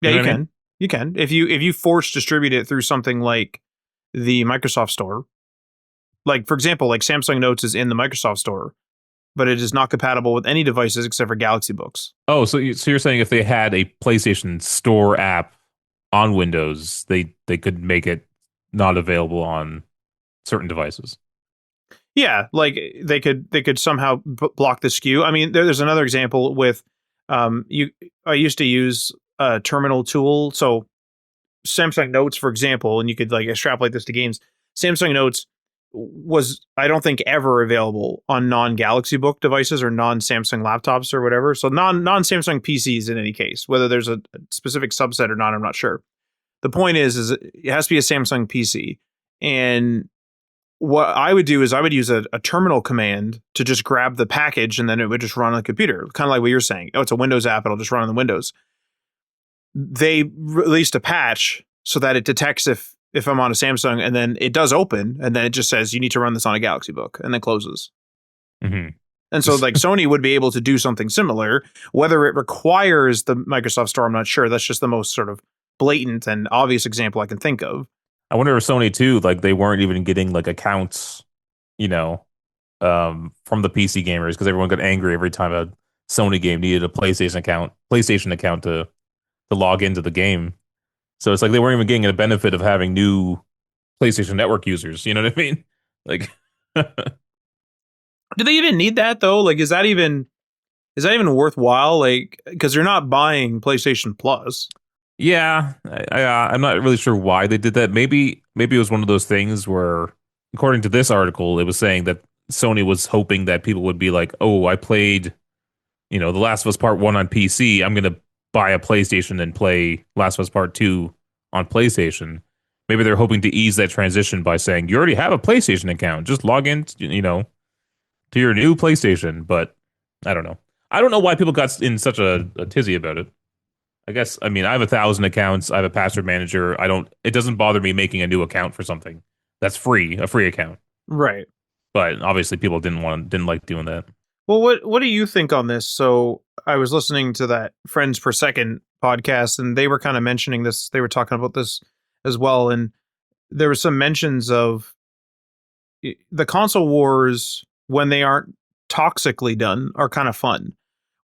Yeah, You know you what I mean? can. You can. If you force distribute it through something like the Microsoft Store, like for example, like Samsung Notes is in the Microsoft Store, but it is not compatible with any devices except for Galaxy Books. Oh, so you're saying if they had a PlayStation Store app on Windows, they could make it not available on certain devices. Yeah, like they could somehow block the SKU. I mean, there's another example with you. I used to use a terminal tool, so Samsung Notes, for example, and you could like extrapolate this to games. Samsung Notes was, I don't think, ever available on non-Galaxy Book devices or non-Samsung laptops or whatever. So non-Samsung PCs in any case, whether there's a specific subset or not, I'm not sure. The point is it has to be a Samsung PC. And what I would do is I would use a terminal command to just grab the package and then it would just run on the computer, kind of like what you're saying. Oh, it's a Windows app. It'll just run on the Windows. They released a patch so that it detects if I'm on a Samsung and then it does open and then it just says you need to run this on a Galaxy Book and then closes. Hmm. And so like Sony would be able to do something similar. Whether it requires the Microsoft Store, I'm not sure. That's just the most sort of blatant and obvious example I can think of. I wonder if Sony too, like they weren't even getting like accounts, you know, from the PC gamers because everyone got angry every time a Sony game needed a PlayStation account to log into the game. So it's like they weren't even getting the benefit of having new PlayStation Network users. You know what I mean? Like, Do they even need that though? Like, is that even worthwhile? Like, because you're not buying PlayStation Plus. yeah, I'm not really sure why they did that. Maybe it was one of those things where, according to this article, it was saying that Sony was hoping that people would be like, "Oh, I played, The Last of Us Part One on PC. I'm gonna buy a PlayStation and play Last of Us Part Two on PlayStation." Maybe they're hoping to ease that transition by saying, "You already have a PlayStation account. Just log in, to your new PlayStation." But I don't know. I don't know why people got in such a tizzy about it. I guess I mean I have 1,000 accounts. I have a password manager. I don't. It doesn't bother me making a new account for something that's free, a free account. Right. But obviously, people didn't like doing that. Well, what do you think on this? So I was listening to that Friends Per Second podcast, and they were kind of mentioning this. They were talking about this as well, and there were some mentions of the console wars when they aren't toxically done are kind of fun.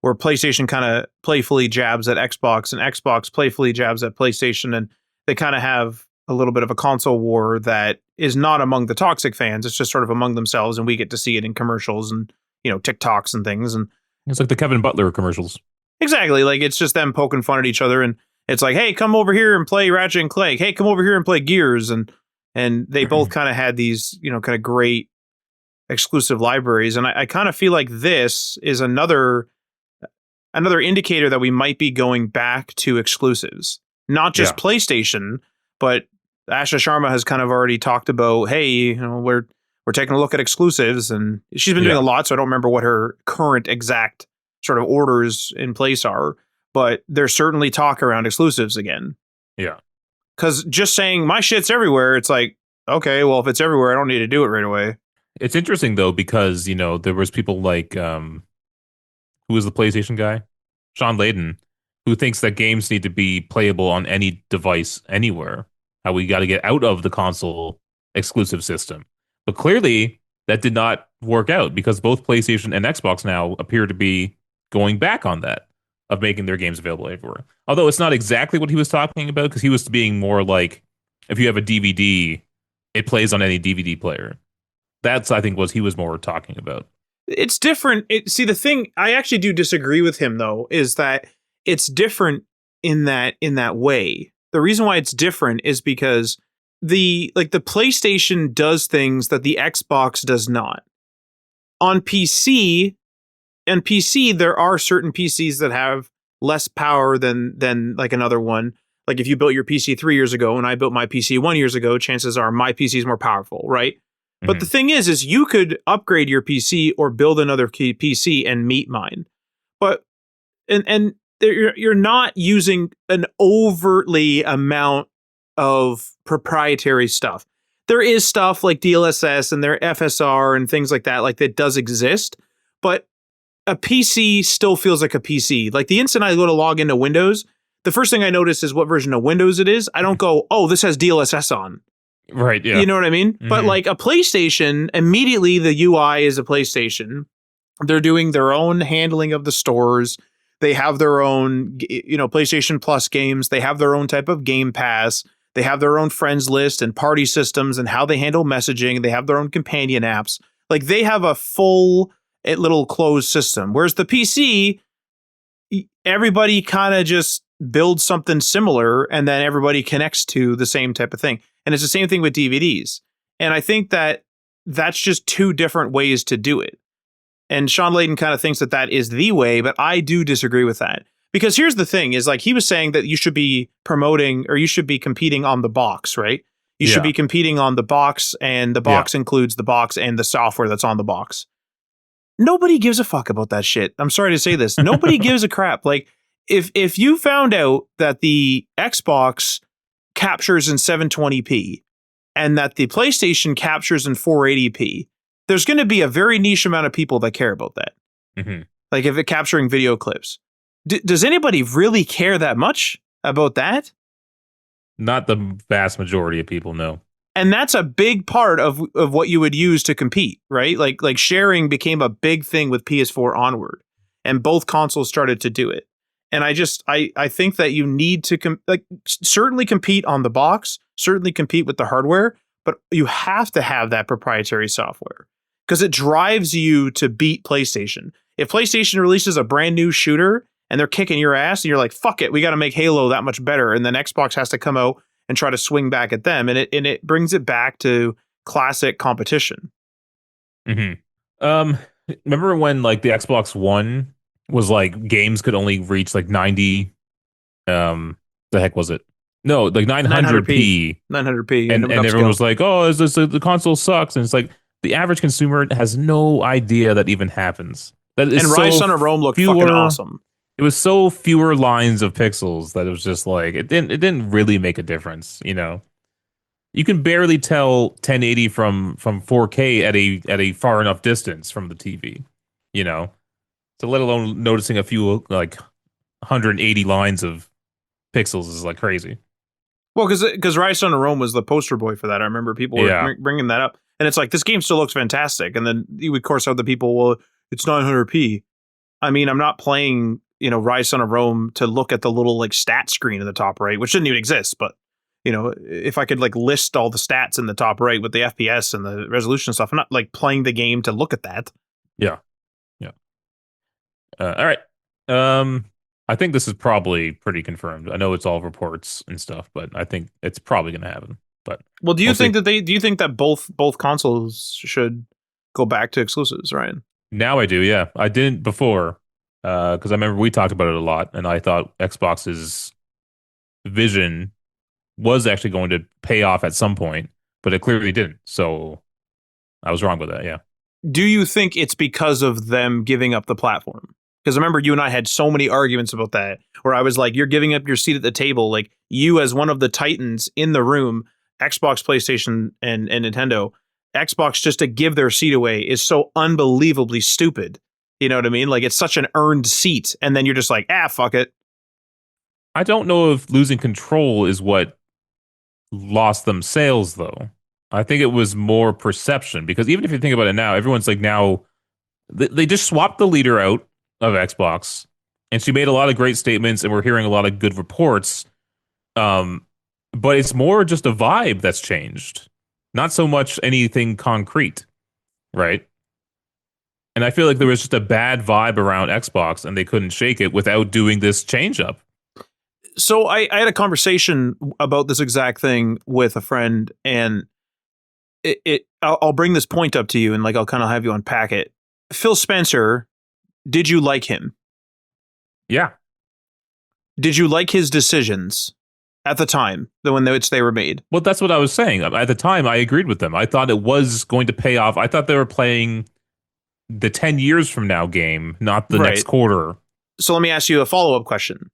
Where PlayStation kind of playfully jabs at Xbox, and Xbox playfully jabs at PlayStation, and they kind of have a little bit of a console war that is not among the toxic fans. It's just sort of among themselves, and we get to see it in commercials and TikToks and things. And It's like the Kevin Butler commercials. exactly, like it's just them poking fun at each other, and it's like, hey, come over here and play Ratchet and Clank. Hey, come over here and play Gears, and they both kind of had these kind of great exclusive libraries, and I kind of feel like this is another indicator that we might be going back to exclusives, not just Yeah, PlayStation, but Asha Sharma has kind of already talked about, hey, we're taking a look at exclusives, and she's been doing a yeah, lot, so I don't remember what her current exact sort of orders in place are, but there's certainly talk around exclusives again. yeah. Because just saying my shit's everywhere, it's like, okay, well, if it's everywhere, I don't need to do it right away. It's interesting though because there was people like who was the PlayStation guy, Sean Layden, who thinks that games need to be playable on any device anywhere. How we got to get out of the console exclusive system. But clearly that did not work out because both PlayStation and Xbox now appear to be going back on that of making their games available everywhere. Although it's not exactly what he was talking about because he was being more like if you have a DVD, it plays on any DVD player. That's I think was he was more talking about. It's different. See, the thing I actually do disagree with him though is that it's different in that way. the reason why it's different is because the PlayStation does things that the Xbox does not. On PC, there are certain PCs that have less power than like another one. Like if you built your PC 3 years ago and I built my PC 1 year ago, chances are my PC is more powerful, right? Mm-hmm. But the thing is you could upgrade your PC or build another PC and meet mine. But and you're not using an overtly amount of proprietary stuff. There is stuff like DLSS and their FSR and things like that does exist, but a PC still feels like a PC. Like the instant I go to log into Windows, the first thing I notice is what version of Windows it is. I don't go, oh, this has DLSS on. Right, yeah. You know what I mean? Mm-hmm. But like a PlayStation, immediately the UI is a PlayStation. They're doing their own handling of the stores. They have their own, PlayStation Plus games. They have their own type of Game Pass. They have their own friends list and party systems and how they handle messaging. They have their own companion apps. Like they have a full little closed system. Whereas the PC, everybody kind of just builds something similar and then everybody connects to the same type of thing. And it's the same thing with DVDs. And I think that that's just two different ways to do it. And Sean Layden kind of thinks that is the way, but I do disagree with that. Because here's the thing is like he was saying that you should be promoting or you should be competing on the box, right? You should be competing on the box, and the box includes the box and the software that's on the box. Nobody gives a fuck about that shit. I'm sorry to say this. Nobody gives a crap. Like if you found out that the Xbox captures in 720p and that the PlayStation captures in 480p, there's going to be a very niche amount of people that care about that. Mm-hmm. Like if it's capturing video clips. Does anybody really care that much about that? Not the vast majority of people, no. And that's a big part of what you would use to compete, right? Like sharing became a big thing with PS4 onward, and both consoles started to do it. And I think that you need to certainly compete on the box, certainly compete with the hardware, but you have to have that proprietary software because it drives you to beat PlayStation. If PlayStation releases a brand new shooter and they're kicking your ass and you're like, fuck it, we got to make Halo that much better. And then Xbox has to come out and try to swing back at them. And it brings it back to classic competition. Mm-hmm. Remember when like the Xbox One was like games could only reach like 90, the heck was it? No, like 900p. 900p. And everyone was like, oh, the console sucks. And it's like the average consumer has no idea that even happens. That is and Rise Son of Rome looked fucking awesome. It was so fewer lines of pixels that it was just like it didn't really make a difference, you know. You can barely tell 1080 from 4K at a far enough distance from the TV, you know. So let alone noticing a few like 180 lines of pixels is like crazy. Well, because Rise Son of Rome was the poster boy for that. I remember people were bringing that up, and it's like this game still looks fantastic. And then you would of course have the people, well, it's 900p. I mean, I'm not playing, Rise Son of Rome to look at the little like stat screen in the top right, which didn't even exist. But if I could like list all the stats in the top right with the FPS and the resolution stuff, I'm not like playing the game to look at that. Yeah. All right. I think this is probably pretty confirmed. I know it's all reports and stuff, but I think it's probably going to happen. But well, do you think that both consoles should go back to exclusives, Ryan? Now I do, yeah. I didn't before, because I remember we talked about it a lot, and I thought Xbox's vision was actually going to pay off at some point, but it clearly didn't. So I was wrong with that, yeah. Do you think it's because of them giving up the platform? Because remember, you and I had so many arguments about that, where I was like, you're giving up your seat at the table. Like, you as one of the titans in the room, Xbox, PlayStation, and Nintendo, Xbox just to give their seat away is so unbelievably stupid. You know what I mean? Like, it's such an earned seat. And then you're just like, fuck it. I don't know if losing control is what lost them sales, though. I think it was more perception. Because even if you think about it now, everyone's like now, they just swapped the leader out of Xbox, and she made a lot of great statements, and we're hearing a lot of good reports. But it's more just a vibe that's changed, not so much anything concrete, right? And I feel like there was just a bad vibe around Xbox, and they couldn't shake it without doing this change up. So I had a conversation about this exact thing with a friend, and I'll bring this point up to you, and like I'll kind of have you unpack it. Phil Spencer, did you like him? Yeah. Did you like his decisions at the time, the when which they were made? Well, that's what I was saying. At the time, I agreed with them. I thought it was going to pay off. I thought they were playing the 10 years from now game, not the next Right. quarter. So let me ask you a follow-up question.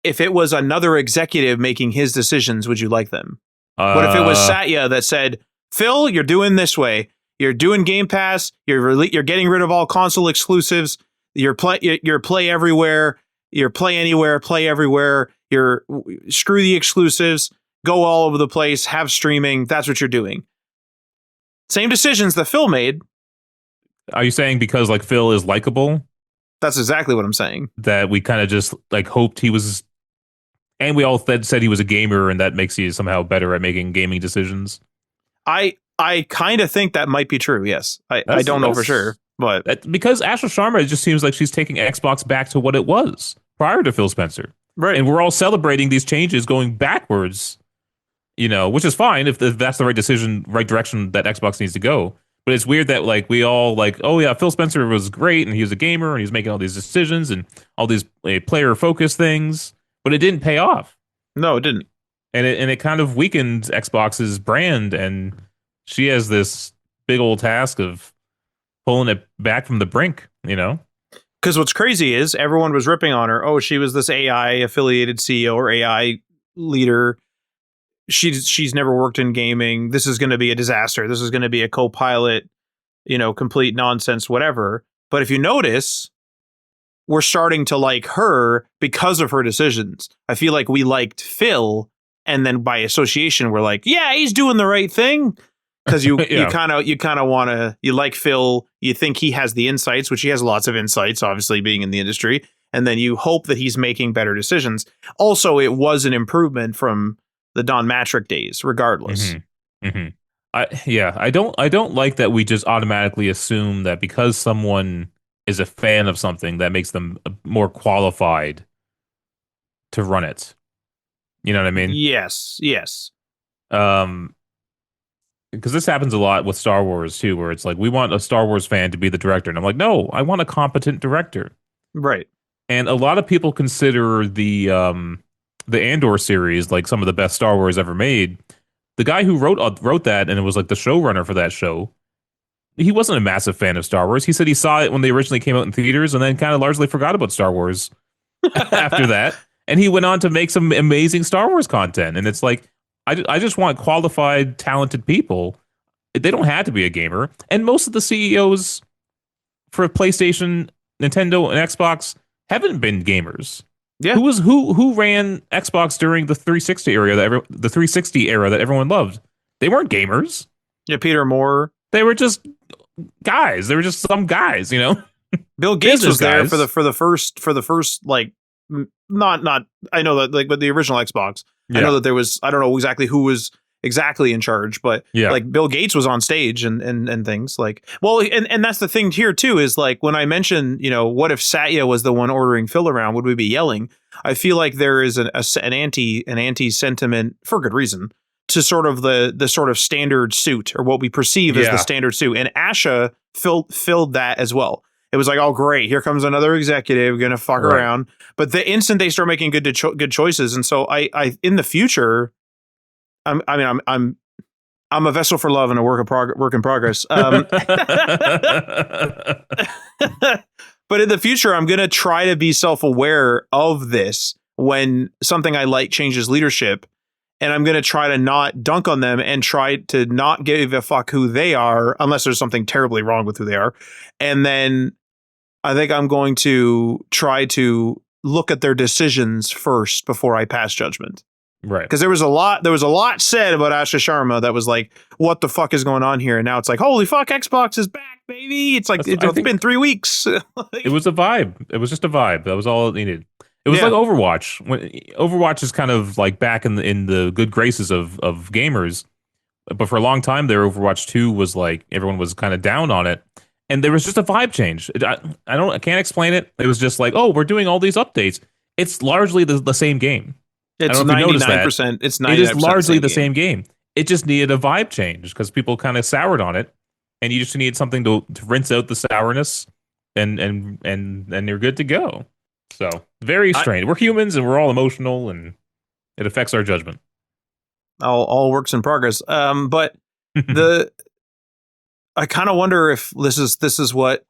If it was another executive making his decisions, would you like them? What if it was Satya that said, "Phil, you're doing this way. You're doing Game Pass. You're getting rid of all console exclusives. Your play everywhere. Your play anywhere. Play everywhere. Screw the exclusives. Go all over the place. Have streaming. That's what you're doing." Same decisions that Phil made. Are you saying because like Phil is likable That's exactly what I'm saying. that we kind of just like hoped he was, and we all said he was a gamer, and that makes you somehow better at making gaming decisions? I kind of think that might be true. Yes, I don't know for sure, but Because Asha Sharma, it just seems like she's taking Xbox back to what it was prior to Phil Spencer. right. And we're all celebrating these changes going backwards, which is fine if that's the right decision, right direction that Xbox needs to go. But it's weird that like we all like, oh yeah, Phil Spencer was great and he was a gamer and he was making all these decisions and all these player focused things, but it didn't pay off. No, it didn't. And it kind of weakened Xbox's brand, and she has this big old task of pulling it back from the brink. Because what's crazy is everyone was ripping on her. Oh, she was this AI affiliated CEO or AI leader. She's never worked in gaming. This is going to be a disaster. This is going to be a co-pilot, complete nonsense, whatever. But if you notice, we're starting to like her because of her decisions. I feel like we liked Phil, and then by association, we're like, yeah, he's doing the right thing. Because you Yeah. you kind of want to, you like Phil, you think he has the insights, which he has lots of insights, obviously being in the industry, and then you hope that he's making better decisions. Also, it was an improvement from the Don Matrick days, regardless. Mm-hmm. I don't like that we just automatically assume that because someone is a fan of something that makes them more qualified to run it. You know what I mean? Yes. Because this happens a lot with Star Wars too, where it's like we want a Star Wars fan to be the director, and I'm like, no, I want a competent director. Right. And a lot of people consider the Andor series like some of the best Star Wars ever made. The guy who wrote that and it was like the showrunner for that show, he wasn't a massive fan of Star Wars. He said he saw it when they originally came out in theaters and then kind of largely forgot about Star Wars after that. And he went on to make some amazing Star Wars content. And it's like, I just want qualified, talented people. They don't have to be a gamer. And most of the CEOs for PlayStation, Nintendo, and Xbox haven't been gamers. Yeah. Who ran Xbox during the 360 era that everyone loved? They weren't gamers. Yeah. Peter Moore. They were just guys. They were just some guys, Bill Gates Business was there guys. for the first like not I know that like, but the original Xbox. I know that there was, I don't know exactly who was exactly in charge, but like Bill Gates was on stage and things like, well, and that's the thing here too, is like when I mentioned, what if Satya was the one ordering Phil around, would we be yelling? I feel like there is an anti sentiment for good reason to sort of the sort of standard suit, or what we perceive as the standard suit. And Asha filled that as well. It was like, oh great, here comes another executive gonna fuck around. But the instant they start making good choices, and so I in the future, I'm a vessel for love and a work in progress. But in the future, I'm gonna try to be self-aware of this when something I like changes leadership, and I'm gonna try to not dunk on them and try to not give a fuck who they are, unless there's something terribly wrong with who they are, and then I think I'm going to try to look at their decisions first before I pass judgment. Right. Because there was a lot said about Asha Sharma that was like, what the fuck is going on here? And now it's like, holy fuck, Xbox is back, baby. It's like, it's been 3 weeks. It was a vibe. It was just a vibe. That was all it needed. It was like Overwatch. When Overwatch is kind of like back in the good graces of gamers. But for a long time there, Overwatch 2 was like, everyone was kind of down on it. And there was just a vibe change. I can't explain it. It was just like, oh, we're doing all these updates. It's largely the same game. I don't It's know if you noticed that. 99%. It's It is 99% the largely same the game. same game. It just needed a vibe change because people kind of soured on it, and you just need something to rinse out the sourness, and you're good to go. So very I strange. We're humans and we're all emotional, and it affects our judgment. all works in progress. But the I kind of wonder if this is what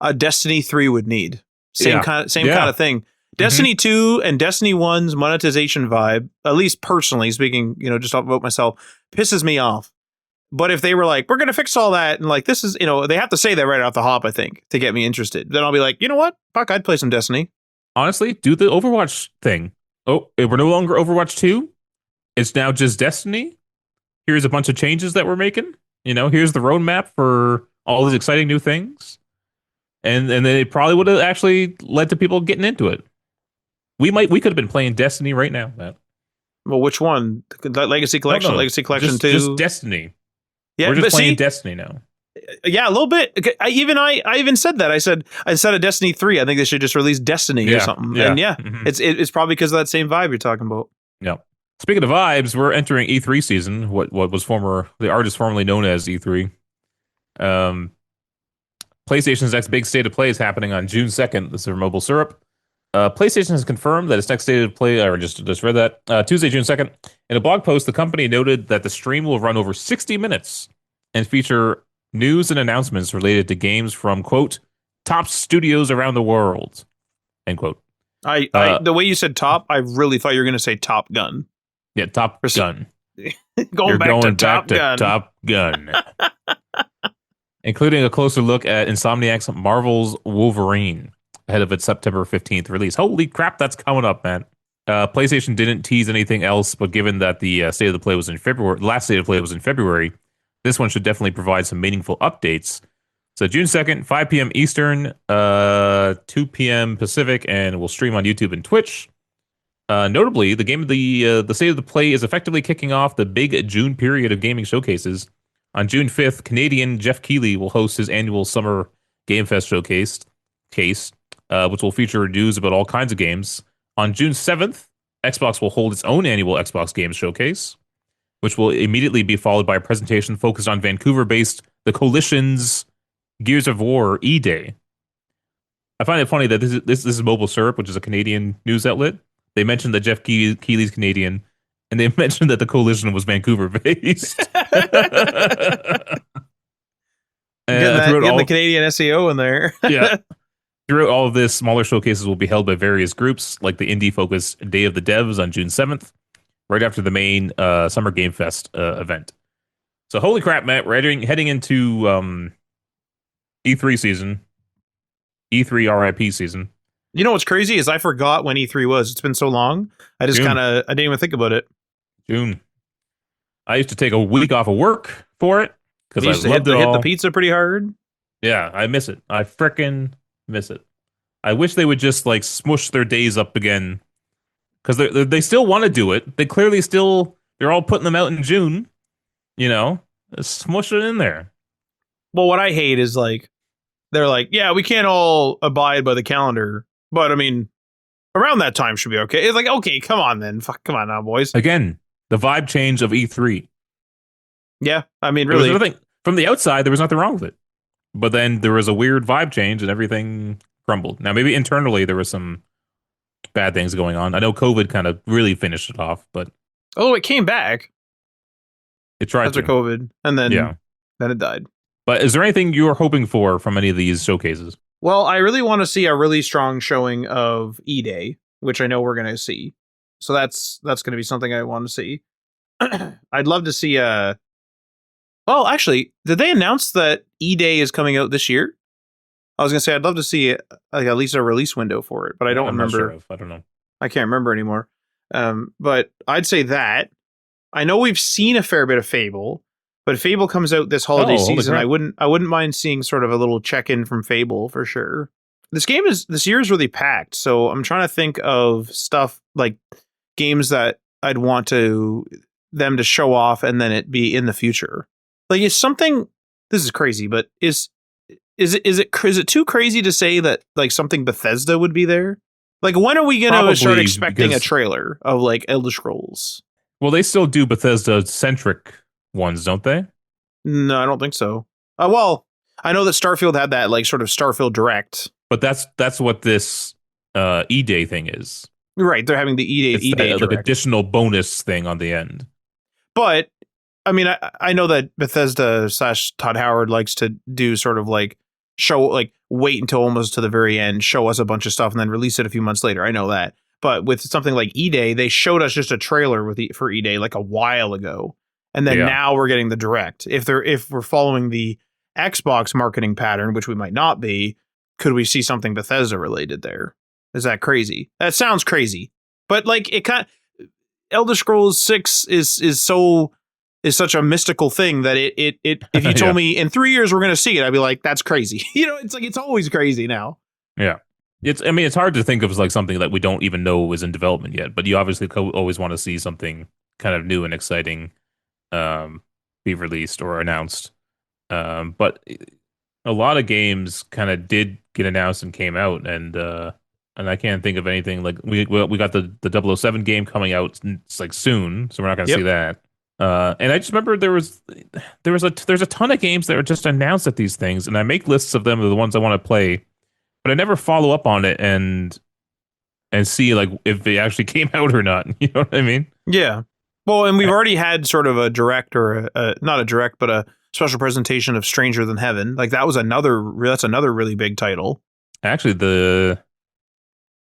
a Destiny 3 would need. Yeah, Same kind yeah. of thing. hmm Destiny 2 and Destiny 1's monetization vibe, at least personally speaking, just about myself, pisses me off. But if they were like, we're going to fix all that, and like, this is, they have to say that right off the hop, I think, to get me interested. Then I'll be like, you know what? Fuck, I'd play some Destiny. Honestly, do the Overwatch thing. Oh, we're no longer Overwatch 2. It's now just Destiny. Here's a bunch of changes that we're making. Here's the roadmap for all these exciting new things. And then it probably would have actually led to people getting into it. We could have been playing Destiny right now, Matt. Well, which one? The Legacy No, Collection, no, Legacy Collection just 2. Destiny. Yeah, We're just but playing see, Destiny now. yeah, a little bit. I even said that. I said a Destiny 3. I think they should just release Destiny or Yeah, something. yeah, And yeah, hmm it's probably because of that same vibe you're talking about. yeah. Speaking of vibes, we're entering E3 season. What was the artist formerly known as E3. Um, PlayStation's next big state of play is happening on June 2nd. This is for mobile syrup. PlayStation has confirmed that its next state of play, I just read that, Tuesday, June 2nd. In a blog post, the company noted that the stream will run over 60 minutes and feature news and announcements related to games from, quote, top studios around the world, end quote. The way you said top, I really thought you were going to say Top Gun. Yeah, Top Gun. Going You're back to going Top back to Gun. Top Gun. Including a closer look at Insomniac's Marvel's Wolverine ahead of its September 15th release. Holy crap, that's coming up, man. PlayStation didn't tease anything else, but given that the state of the play was in February, last state of play was in February, this one should definitely provide some meaningful updates. So June 2nd, 5 p.m. Eastern, 2 p.m. Pacific, and we'll stream on YouTube and Twitch. Notably, the state of the play is effectively kicking off the big June period of gaming showcases. On June 5th, Canadian Jeff Keighley will host his annual Summer Game Fest showcase, which will feature news about all kinds of games. On June 7th, Xbox will hold its own annual Xbox Games Showcase, which will immediately be followed by a presentation focused on Vancouver-based The Coalition's Gears of War E-Day. I find it funny that this is Mobile Syrup, which is a Canadian news outlet. They mentioned that Jeff Keighley's Canadian, and they mentioned that the Coalition was Vancouver-based. Getting the Canadian SEO in there. Yeah. Throughout all of this, smaller showcases will be held by various groups, like the indie-focused Day of the Devs on June 7th, right after the main Summer Game Fest event. So, holy crap, Matt, we're heading into E3 season, E3 RIP season. You know what's crazy is I forgot when E3 was. It's been so long. I didn't even think about it. June. I used to take a week off of work for it because I loved it all. Hit the pizza pretty hard. Yeah, I miss it. I frickin' miss it. I wish they would just like smush their days up again because they still want to do it. They clearly they're all putting them out in June. Smush it in there. Well, what I hate is like they're like, yeah, we can't all abide by the calendar, but I mean, around that time should be okay. It's like, okay, come on then, come on now, boys. Again, the vibe change of E3. Yeah, I mean, really, from the outside, there was nothing wrong with it, but then there was a weird vibe change and everything crumbled. Now, maybe internally there was some bad things going on. I know COVID kind of really finished it off, but it came back. It tried after COVID, and then it died. But is there anything you're hoping for from any of these showcases? Well, I really want to see a really strong showing of E-Day, which I know we're going to see. So that's going to be something I want to see. I'd love to see well, actually, did they announce that E-Day is coming out this year? I was going to say I'd love to see like at least a release window for it, but I don't remember. Not sure of. I don't know. I can't remember anymore. But I'd say that. I know we've seen a fair bit of Fable, but Fable comes out this holiday season. I wouldn't mind seeing sort of a little check-in from Fable for sure. This year is really packed, so I'm trying to think of stuff like games that I'd want them to show off and then it be in the future. Like, is something, this is crazy, but is it too crazy to say that like something Bethesda would be there? Like, when are we gonna start Probably expecting a because, trailer of like Elder Scrolls? well, they still do Bethesda centric ones, don't they? No, I don't think so. Well, I know that Starfield had that like sort of Starfield Direct. But that's what this E-Day thing is. Right, they're having the It's E-Day that like Direct. additional bonus thing on the end. But I mean, I know that Bethesda / Todd Howard likes to do sort of like show, like wait until almost to the very end, show us a bunch of stuff, and then release it a few months later. I know that. But with something like E-Day, they showed us just a trailer for E-Day like a while ago, and then Yeah. now we're getting the direct. If we're following the Xbox marketing pattern, which we might not be, could we see something Bethesda related there? Is that crazy? That sounds crazy, but like it kind. Elder Scrolls 6 is such a mystical thing that it if you told Yeah. me in 3 years we're going to see it, I'd be like, that's crazy. It's like, it's always crazy now. Yeah. I mean, it's hard to think of as like something that we don't even know is in development yet, but you obviously always want to see something kind of new and exciting be released or announced. But a lot of games kind of did get announced and came out, and I can't think of anything like we got the 007 game coming out. It's like soon, so we're not going to see Yep. that. And I just remember there's a ton of games that are just announced at these things, and I make lists of them of the ones I want to play, but I never follow up on it and see like if they actually came out or not. You know what I mean? Yeah. Well, and we've already had sort of a direct or not a direct, but a special presentation of Stranger Than Heaven. Like that's another really big title. Actually,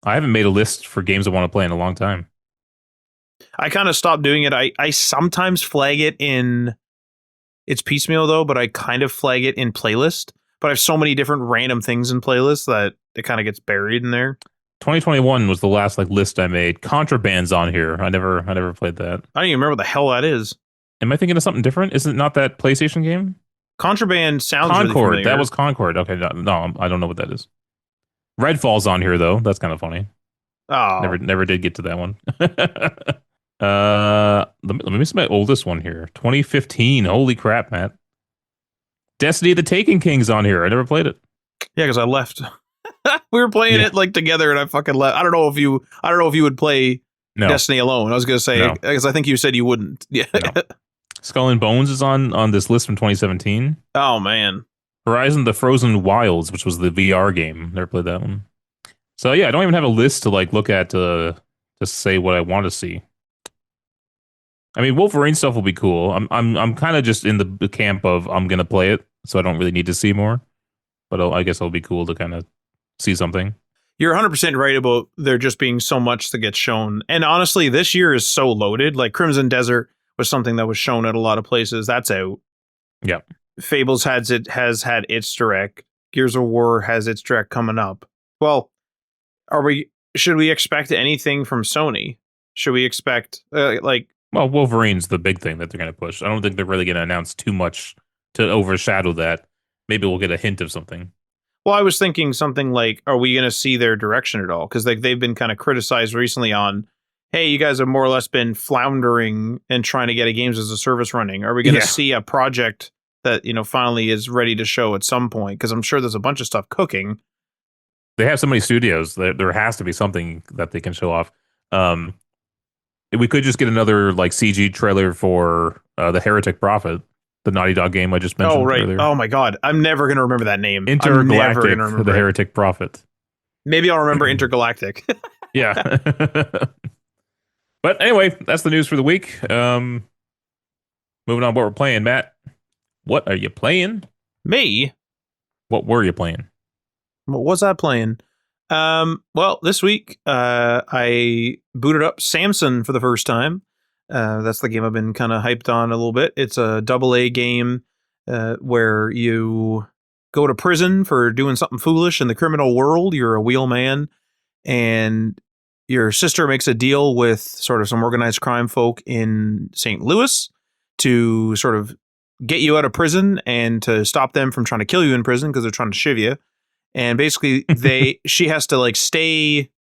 I haven't made a list for games I want to play in a long time. I kind of stopped doing it. I sometimes flag it in it's piecemeal though, but I kind of flag it in playlist. But I have so many different random things in playlists that it kind of gets buried in there. 2021 was the last like list I made. Contraband's on here. I never played that. I don't even remember what the hell that is. Am I thinking of something different? Is it not that PlayStation game? Contraband sounds really Concord. familiar. That was Concord. Okay, no, I don't know what that is. Redfall's on here though. That's kind of funny. Oh, Never did get to that one. Let me see my oldest one here. 2015. Holy crap, Matt. Destiny: The Taken King's on here. I never played it. yeah, because I left. We were playing Yeah. it like together, and I fucking left. I don't know if you would play No, Destiny alone. I was gonna say No. because I think you said you wouldn't. Yeah. No. Skull and Bones is on this list from 2017. Oh man. Horizon: The Frozen Wilds, which was the VR game. Never played that one. So yeah, I don't even have a list to like look at to say what I want to see. I mean, Wolverine stuff will be cool. I'm kind of just in the camp of I'm gonna play it, so I don't really need to see more. But I guess it'll be cool to kind of see something. You're 100% right about there just being so much that gets shown. And honestly, this year is so loaded. Like Crimson Desert was something that was shown at a lot of places. That's out. Yeah. Fables has had its direct. Gears of War has its direct coming up. Well, should we expect anything from Sony? Should we expect Well, Wolverine's the big thing that they're gonna push. I don't think they're really gonna announce too much to overshadow that. Maybe we'll get a hint of something. well, I was thinking something like, are we going to see their direction at all? Because like they've been kind of criticized recently on, hey, you guys have more or less been floundering and trying to get a games as a service running. Are we going to Yeah. see a project that finally is ready to show at some point? Because I'm sure there's a bunch of stuff cooking. They have so many studios that there has to be something that they can show off. We could just get another like CG trailer for the Heretic Prophet, the Naughty Dog game I just mentioned Oh right. earlier. Oh my God, I'm never going to remember that name. I'm never Intergalactic, going to remember the it. Heretic Prophet. Maybe I'll remember Intergalactic. Yeah. But anyway, that's the news for the week. Moving on, what we're playing, Matt. What are you playing? Me? What were you playing? What was I playing? Well, this week I booted up Samson for the first time. That's the game I've been kind of hyped on a little bit. It's a AA game where you go to prison for doing something foolish in the criminal world. You're a wheelman, and your sister makes a deal with sort of some organized crime folk in St. Louis to sort of get you out of prison and to stop them from trying to kill you in prison because they're trying to shiv you. And basically she has to like stay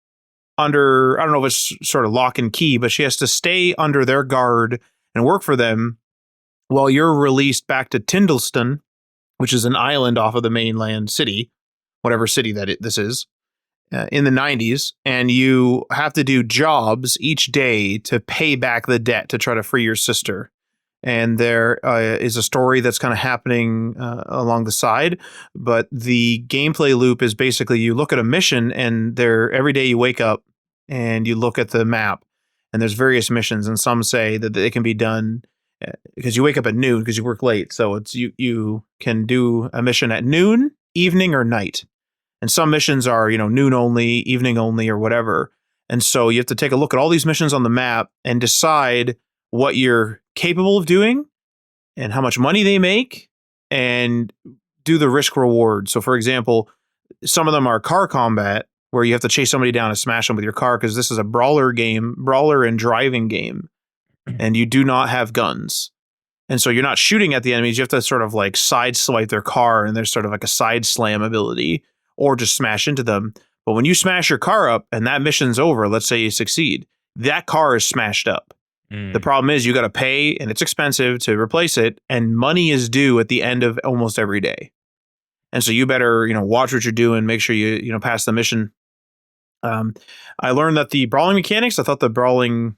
under, I don't know if it's sort of lock and key, but she has to stay under their guard and work for them while you're released back to Tyndallston, which is an island off of the mainland city, whatever city this is. in the 90s, and you have to do jobs each day to pay back the debt to try to free your sister. And there is a story that's kind of happening along the side, but the gameplay loop is basically you look at a mission, and there every day you wake up and you look at the map, and there's various missions, and some say that they can be done because you wake up at noon because you work late, so it's you can do a mission at noon, evening, or night. And some missions are, noon only, evening only, or whatever. And so you have to take a look at all these missions on the map and decide what you're capable of doing and how much money they make and do the risk reward. So, for example, some of them are car combat where you have to chase somebody down and smash them with your car because this is a brawler and driving game, and you do not have guns. And so you're not shooting at the enemies. You have to sort of like side swipe their car, and there's sort of like a side slam ability, or just smash into them. But when you smash your car up and that mission's over, let's say you succeed, that car is smashed up. The problem is you got to pay, and it's expensive to replace it, and money is due at the end of almost every day. And so you better, watch what you're doing, make sure you pass the mission. I learned that the brawling mechanics, I thought the brawling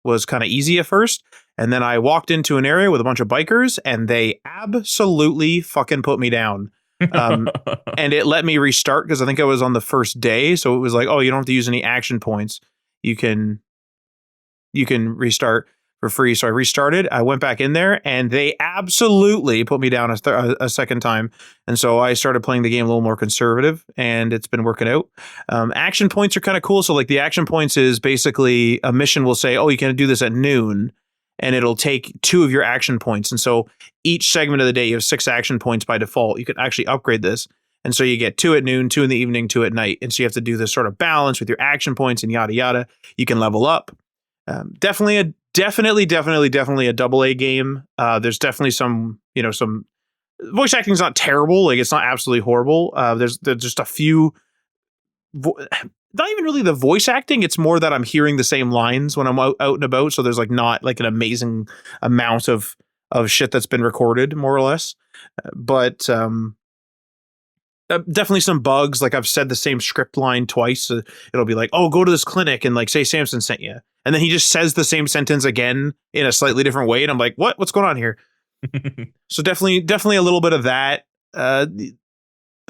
was kind of easy at first. And then I walked into an area with a bunch of bikers, and they absolutely fucking put me down. And it let me restart because I think I was on the first day. So it was like, oh, you don't have to use any action points. You can restart for free. So I restarted. I went back in there, and they absolutely put me down a second time. And so I started playing the game a little more conservative, and it's been working out. Action points are kind of cool. So like the action points is basically a mission will say, oh, you can do this at noon, and it'll take 2 of your action points. And so each segment of the day, you have 6 action points by default. You can actually upgrade this. And so you get 2 at noon, 2 in the evening, 2 at night. And so you have to do this sort of balance with your action points and yada, yada. You can level up. Definitely a double A game. There's definitely some voice acting is not terrible. Like it's not absolutely horrible. There's just a few, not even really the voice acting. It's more that I'm hearing the same lines when I'm out and about. So there's like not like an amazing amount of shit that's been recorded, more or less. But definitely some bugs. Like I've said the same script line twice. It'll be like, oh, go to this clinic and like say Samson sent you. And then he just says the same sentence again in a slightly different way. And I'm like, what's going on here? So definitely a little bit of that. The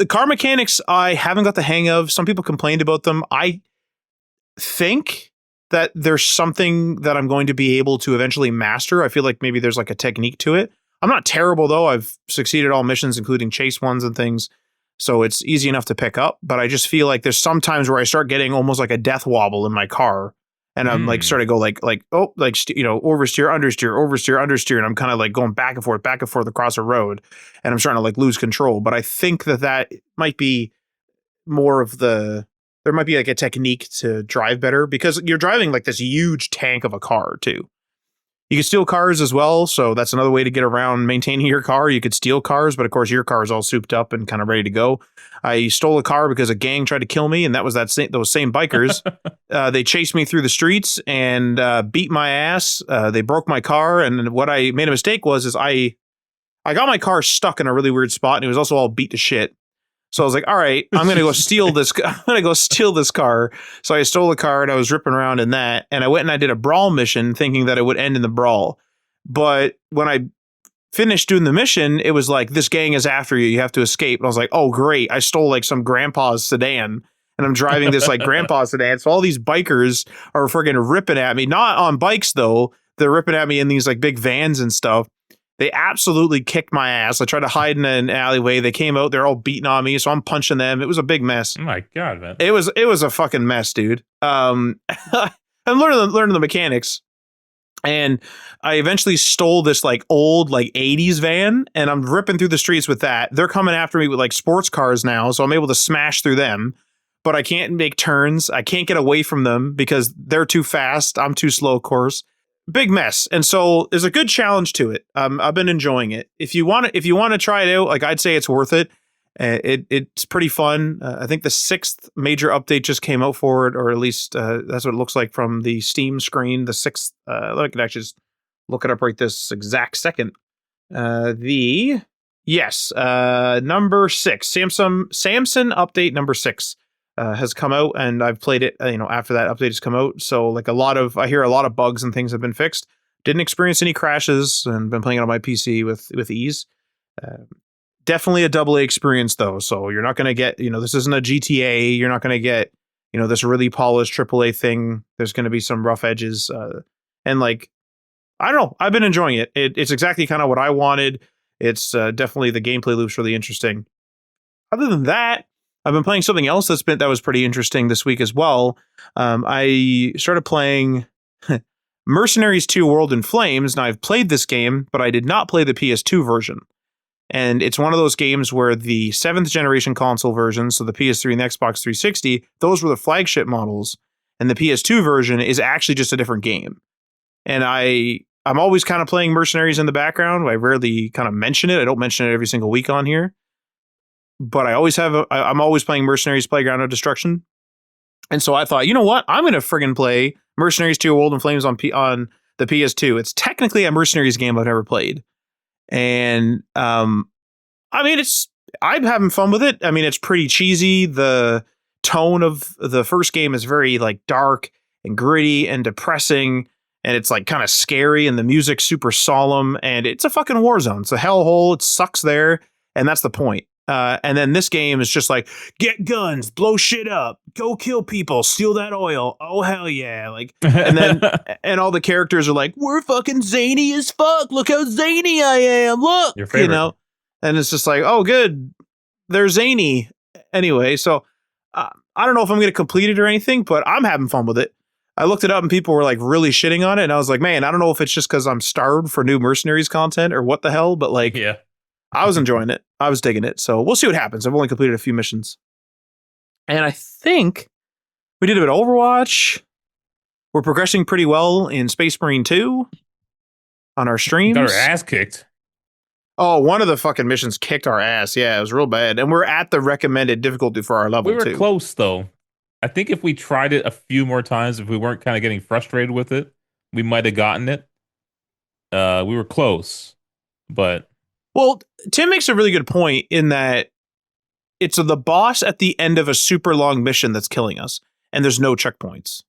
car mechanics, I haven't got the hang of. Some people complained about them. I think that there's something that I'm going to be able to eventually master. I feel like maybe there's like a technique to it. I'm not terrible though. I've succeeded all missions, including chase ones and things. So it's easy enough to pick up, but I just feel like there's some times where I start getting almost like a death wobble in my car, and I'm like sort of go like oversteer, understeer, and I'm kind of like going back and forth across a road, and I'm starting to like lose control. But I think that might be more of there might be like a technique to drive better because you're driving like this huge tank of a car too. You can steal cars as well, so that's another way to get around maintaining your car. You could steal cars, but of course your car is all souped up and kind of ready to go. I stole a car because a gang tried to kill me, and that was those same bikers. They chased me through the streets and beat my ass. They broke my car, and what I made a mistake was I got my car stuck in a really weird spot, and it was also all beat to shit. So I was like, all right, I'm going to go steal this. I'm going to go steal this car. So I stole a car and I was ripping around in that. And I went and I did a brawl mission thinking that it would end in the brawl. But when I finished doing the mission, it was like, this gang is after you. You have to escape. And I was like, oh, great. I stole like some grandpa's sedan and I'm driving this like grandpa's sedan. So all these bikers are friggin' ripping at me, not on bikes though. They're ripping at me in these like big vans and stuff. They absolutely kicked my ass. I tried to hide in an alleyway. They came out. They're all beating on me. So I'm punching them. It was a big mess. Oh my God, man. It was a fucking mess, dude. I'm learning the mechanics. And I eventually stole this like old like 80s van. And I'm ripping through the streets with that. They're coming after me with like sports cars now. So I'm able to smash through them. But I can't make turns. I can't get away from them because they're too fast. I'm too slow, of course. Big mess. And so there's a good challenge to it. I've been enjoying it. If you want to try it out, like I'd say it's worth it. It's pretty fun. I think the 6th major update just came out for it, or at least that's what it looks like from the Steam screen. The 6th, I can actually just look it up right this exact second. Number 6, Samson update number 6. has come out, and I've played it. After that update has come out, so like I hear a lot of bugs and things have been fixed. Didn't experience any crashes, and been playing it on my PC with ease. Uh, Definitely a double A experience though. So you're not going to get, this isn't a GTA. You're not going to get, this really polished AAA thing. There's going to be some rough edges, and like I don't know. I've been enjoying it. It's exactly kind of what I wanted. It's definitely the gameplay loop's really interesting. Other than that, I've been playing something else that was pretty interesting this week as well. I started playing Mercenaries 2: World in Flames. Now I've played this game, but I did not play the PS2 version. And it's one of those games where the 7th generation console version, so the PS3 and the Xbox 360, those were the flagship models, and the PS2 version is actually just a different game. And I'm always kind of playing Mercenaries in the background. I rarely kind of mention it. I don't mention it every single week on here. But I'm always playing Mercenaries Playground of Destruction. And so I thought, you know what? I'm going to friggin' play Mercenaries 2: World in Flames on the PS2. It's technically a Mercenaries game I've never played. And I'm having fun with it. I mean, it's pretty cheesy. The tone of the first game is very like dark and gritty and depressing, and it's like kind of scary, and the music's super solemn, and it's a fucking war zone. It's a hellhole. It sucks there, and that's the point. And then this game is just like, get guns, blow shit up, go kill people, steal that oil. Oh, hell yeah. Like, and then, and all the characters are like, we're fucking zany as fuck. Look how zany I am. Look, Your favorite. and it's just like, oh, good. They're zany. Anyway, so I don't know if I'm going to complete it or anything, but I'm having fun with it. I looked it up and people were like really shitting on it. And I was like, man, I don't know if it's just because I'm starved for new Mercenaries content or what the hell, but like, Yeah. I was enjoying it. I was digging it. So we'll see what happens. I've only completed a few missions. And I think we did a bit of Overwatch. We're progressing pretty well in Space Marine 2 on our streams. Got our ass kicked. Oh, one of the fucking missions kicked our ass. Yeah, it was real bad. And we're at the recommended difficulty for our level, We were too. close, though. I think if we tried it a few more times, if we weren't kind of getting frustrated with it, we might have gotten it. We were close, but... Well, Tim makes a really good point in that it's the boss at the end of a super long mission that's killing us, and there's no checkpoints.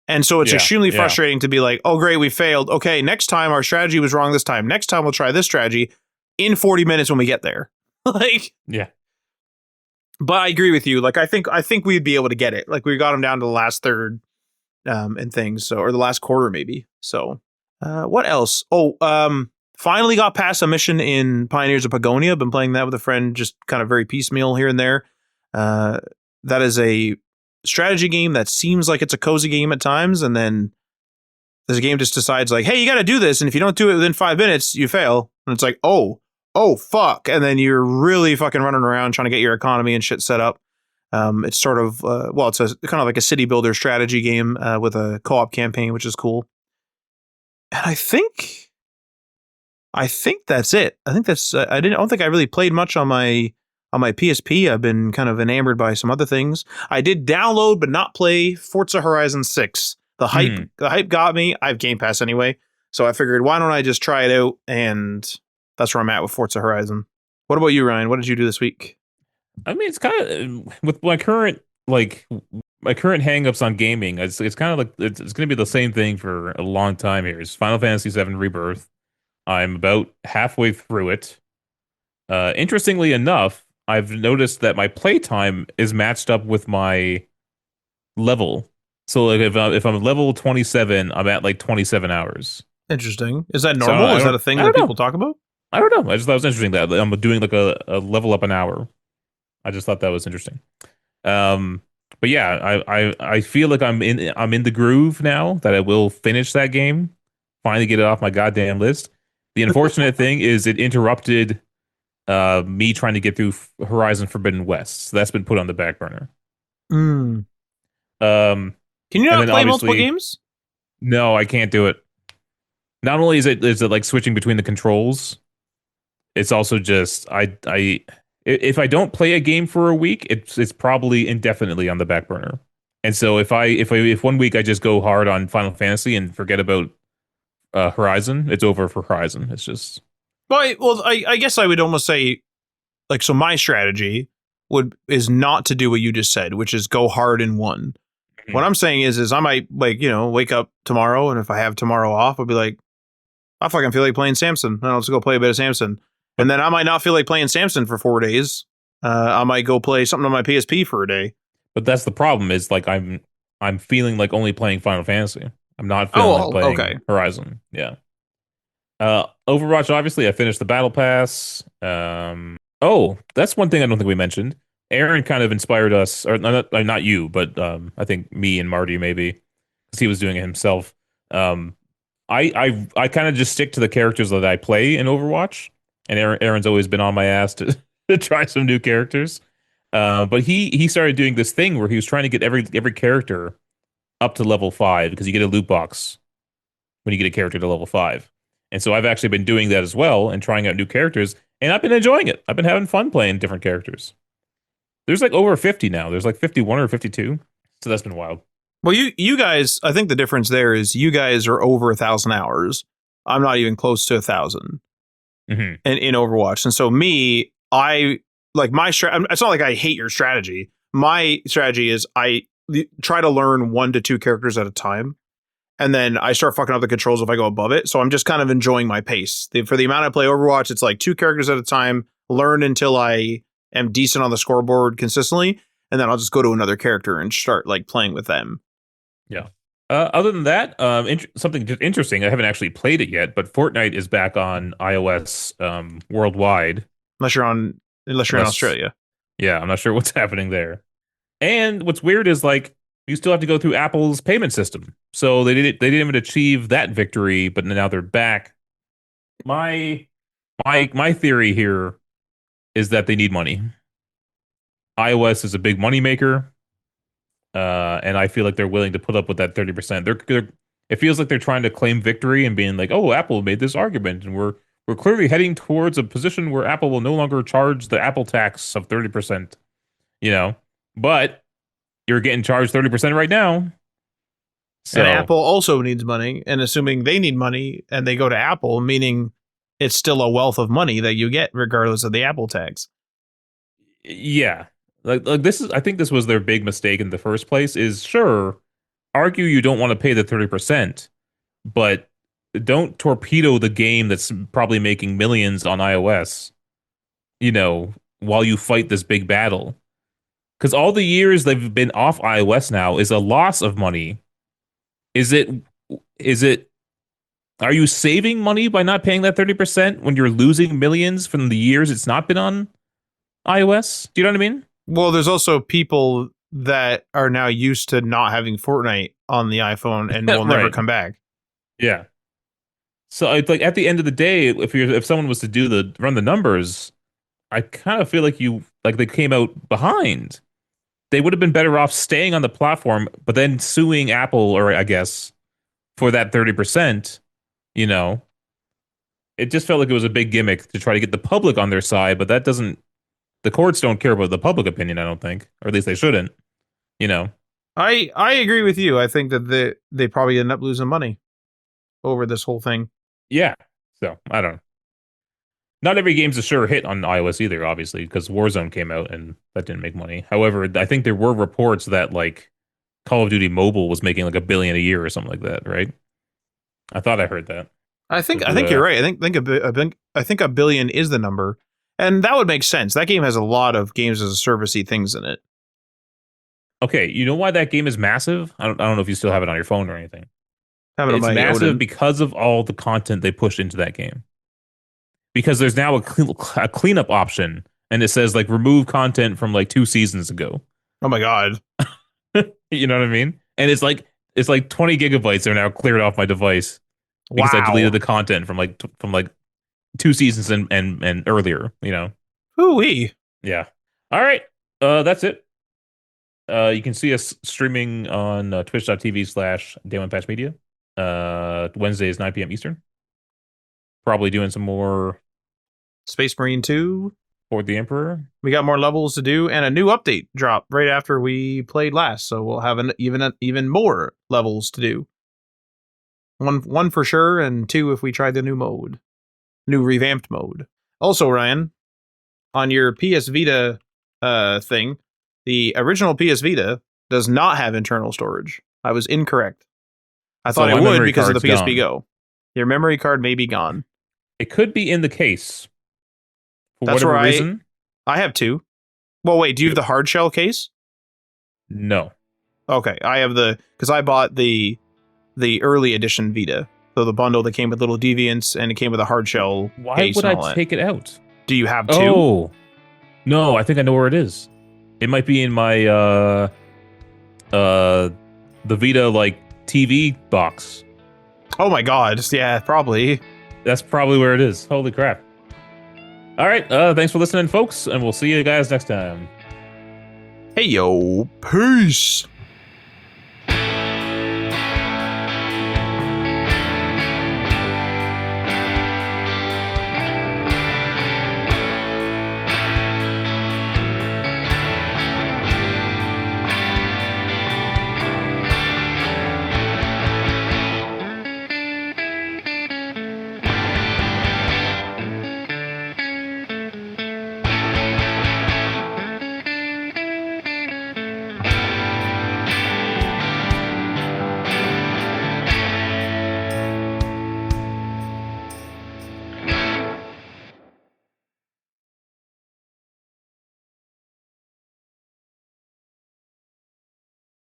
And so it's extremely frustrating to be like, oh, great, we failed. Okay, next time our strategy was wrong this time. Next time we'll try this strategy in 40 minutes when we get there. Like, yeah. But I agree with you. Like, I think we'd be able to get it. Like, we got him down to the last third and things, so, or the last quarter maybe. So, what else? Finally got past a mission in Pioneers of Pagonia. Been playing that with a friend, just kind of very piecemeal here and there. That is a strategy game that seems like it's a cozy game at times, and then the game just decides like, hey, you got to do this, and if you don't do it within 5 minutes, you fail. And it's like, oh fuck, and then you're really fucking running around trying to get your economy and shit set up. It's sort of it's a kind of like a city builder strategy game with a co-op campaign, which is cool. And I think that's it. I think that's I don't think I really played much on my PSP. I've been kind of enamored by some other things. I did download but not play Forza Horizon 6. The hype got me. I have Game Pass anyway, so I figured why don't I just try it out, and that's where I'm at with Forza Horizon. What about you, Ryan? What did you do this week? I mean, it's kind of with my current hangups on gaming. It's kind of like it's going to be the same thing for a long time here. It's Final Fantasy VII Rebirth. I'm about halfway through it. Interestingly enough, I've noticed that my playtime is matched up with my level. So like if I'm level 27, I'm at like 27 hours. Interesting. Is that normal? So is that a thing that people talk about? I don't know. I just thought it was interesting that I'm doing like a level up an hour. I just thought that was interesting. But yeah, I feel like I'm in the groove now that I will finish that game. Finally get it off my goddamn list. The unfortunate thing is it interrupted me trying to get through Horizon Forbidden West. So that's been put on the back burner. Can you not play multiple games? No, I can't do it. Not only is it like switching between the controls, it's also just if I don't play a game for a week, it's probably indefinitely on the back burner. And so if 1 week I just go hard on Final Fantasy and forget about Horizon, it's over for Horizon. It's just Well, I guess I would almost say, like, so my strategy is not to do what you just said, which is go hard in one. What I'm saying is I might like, wake up tomorrow, and if I have tomorrow off, I'll be like, I fucking feel like playing Samson. I'll just go play a bit of Samson. And then I might not feel like playing Samson for 4 days. I might go play something on my PSP for a day. But that's the problem is like I'm feeling like only playing Final Fantasy. I'm not feeling like Oh, playing okay. Horizon. Yeah. Overwatch, obviously, I finished the battle pass. Oh, that's one thing I don't think we mentioned. Aaron kind of inspired us, or not you, but I think me and Marty maybe, because he was doing it himself. I kind of just stick to the characters that I play in Overwatch, and Aaron's always been on my ass to to try some new characters. But he started doing this thing where he was trying to get every character up to level 5 because you get a loot box when you get a character to level 5. And so I've actually been doing that as well and trying out new characters, and I've been enjoying it. I've been having fun playing different characters. There's like over 50 now. There's like 51 or 52. So that's been wild. Well, you guys, I think the difference there is you guys are over 1,000 hours. I'm not even close to 1,000 in Overwatch. And so me, I like my strategy. It's not like I hate your strategy. My strategy is I try to learn 1 to 2 characters at a time. And then I start fucking up the controls if I go above it. So I'm just kind of enjoying my pace. For the amount I play Overwatch, it's like 2 characters at a time, learn until I am decent on the scoreboard consistently. And then I'll just go to another character and start like playing with them. Yeah. Other than that, something just interesting. I haven't actually played it yet, but Fortnite is back on iOS worldwide. Unless you're in Australia. Yeah, I'm not sure what's happening there. And what's weird is like you still have to go through Apple's payment system. So they didn't even achieve that victory, but now they're back. My theory here is that they need money. iOS is a big money maker. And I feel like they're willing to put up with that 30%. It feels like they're trying to claim victory and being like, "Oh, Apple made this argument, and we're clearly heading towards a position where Apple will no longer charge the Apple tax of 30%." But you're getting charged 30% right now. So, and Apple also needs money, and assuming they need money and they go to Apple, meaning it's still a wealth of money that you get regardless of the Apple tax. Yeah. Like this is I think this was their big mistake in the first place is sure, argue you don't want to pay the 30%, but don't torpedo the game that's probably making millions on iOS, while you fight this big battle. Because all the years they've been off iOS now is a loss of money. Is it, are you saving money by not paying that 30% when you're losing millions from the years it's not been on iOS? Do you know what I mean? Well, there's also people that are now used to not having Fortnite on the iPhone and will never come back. Yeah. So it's like at the end of the day, if someone was to run the numbers, I kind of feel like they came out behind. They would have been better off staying on the platform, but then suing Apple, or I guess for that 30%. It just felt like it was a big gimmick to try to get the public on their side, but that doesn't. The courts don't care about the public opinion, I don't think, or at least they shouldn't. I agree with you. I think that they probably end up losing money over this whole thing. Yeah. So I don't know. Not every game's a sure hit on iOS either, obviously, because Warzone came out and that didn't make money. However, I think there were reports that like Call of Duty Mobile was making like $1 billion a year or something like that, right? I thought I heard that. I think you're right. I think $1 billion is the number, and that would make sense. That game has a lot of games as a servicey things in it. Okay, you know why that game is massive? I don't know if you still have it on your phone or anything. It's massive because of all the content they pushed into that game. Because there's now a cleanup option, and it says like remove content from like 2 seasons ago. Oh my god! You know what I mean? And it's like 20 gigabytes are now cleared off my device because I deleted the content from like 2 seasons and earlier. Ooh-wee. Yeah. All right. That's it. You can see us streaming on twitch.tv/DayOnePatchMedia. Wednesdays 9 p.m. Eastern. Probably doing some more Space Marine 2 for the Emperor. We got more levels to do and a new update drop right after we played last, so we'll have even more levels to do. One for sure, and 2 if we try the new revamped mode. Also, Ryan, on your PS Vita thing. The original PS Vita does not have internal storage. I was incorrect. I So thought my it would memory because of the card's PSP gone. Go. Your memory card may be gone. It could be in the case. For That's whatever where reason. I have two. Well, wait, do you have the hard shell case? No. Okay, I have because I bought the early edition Vita. So the bundle that came with little deviants and it came with a hard shell Why case would and I all that. take it out? Do you have two? Oh. No, I think I know where it is. It might be in my the Vita like TV box. Oh my god, yeah, probably. That's probably where it is. Holy crap. All right, thanks for listening, folks, and we'll see you guys next time. Hey yo, peace.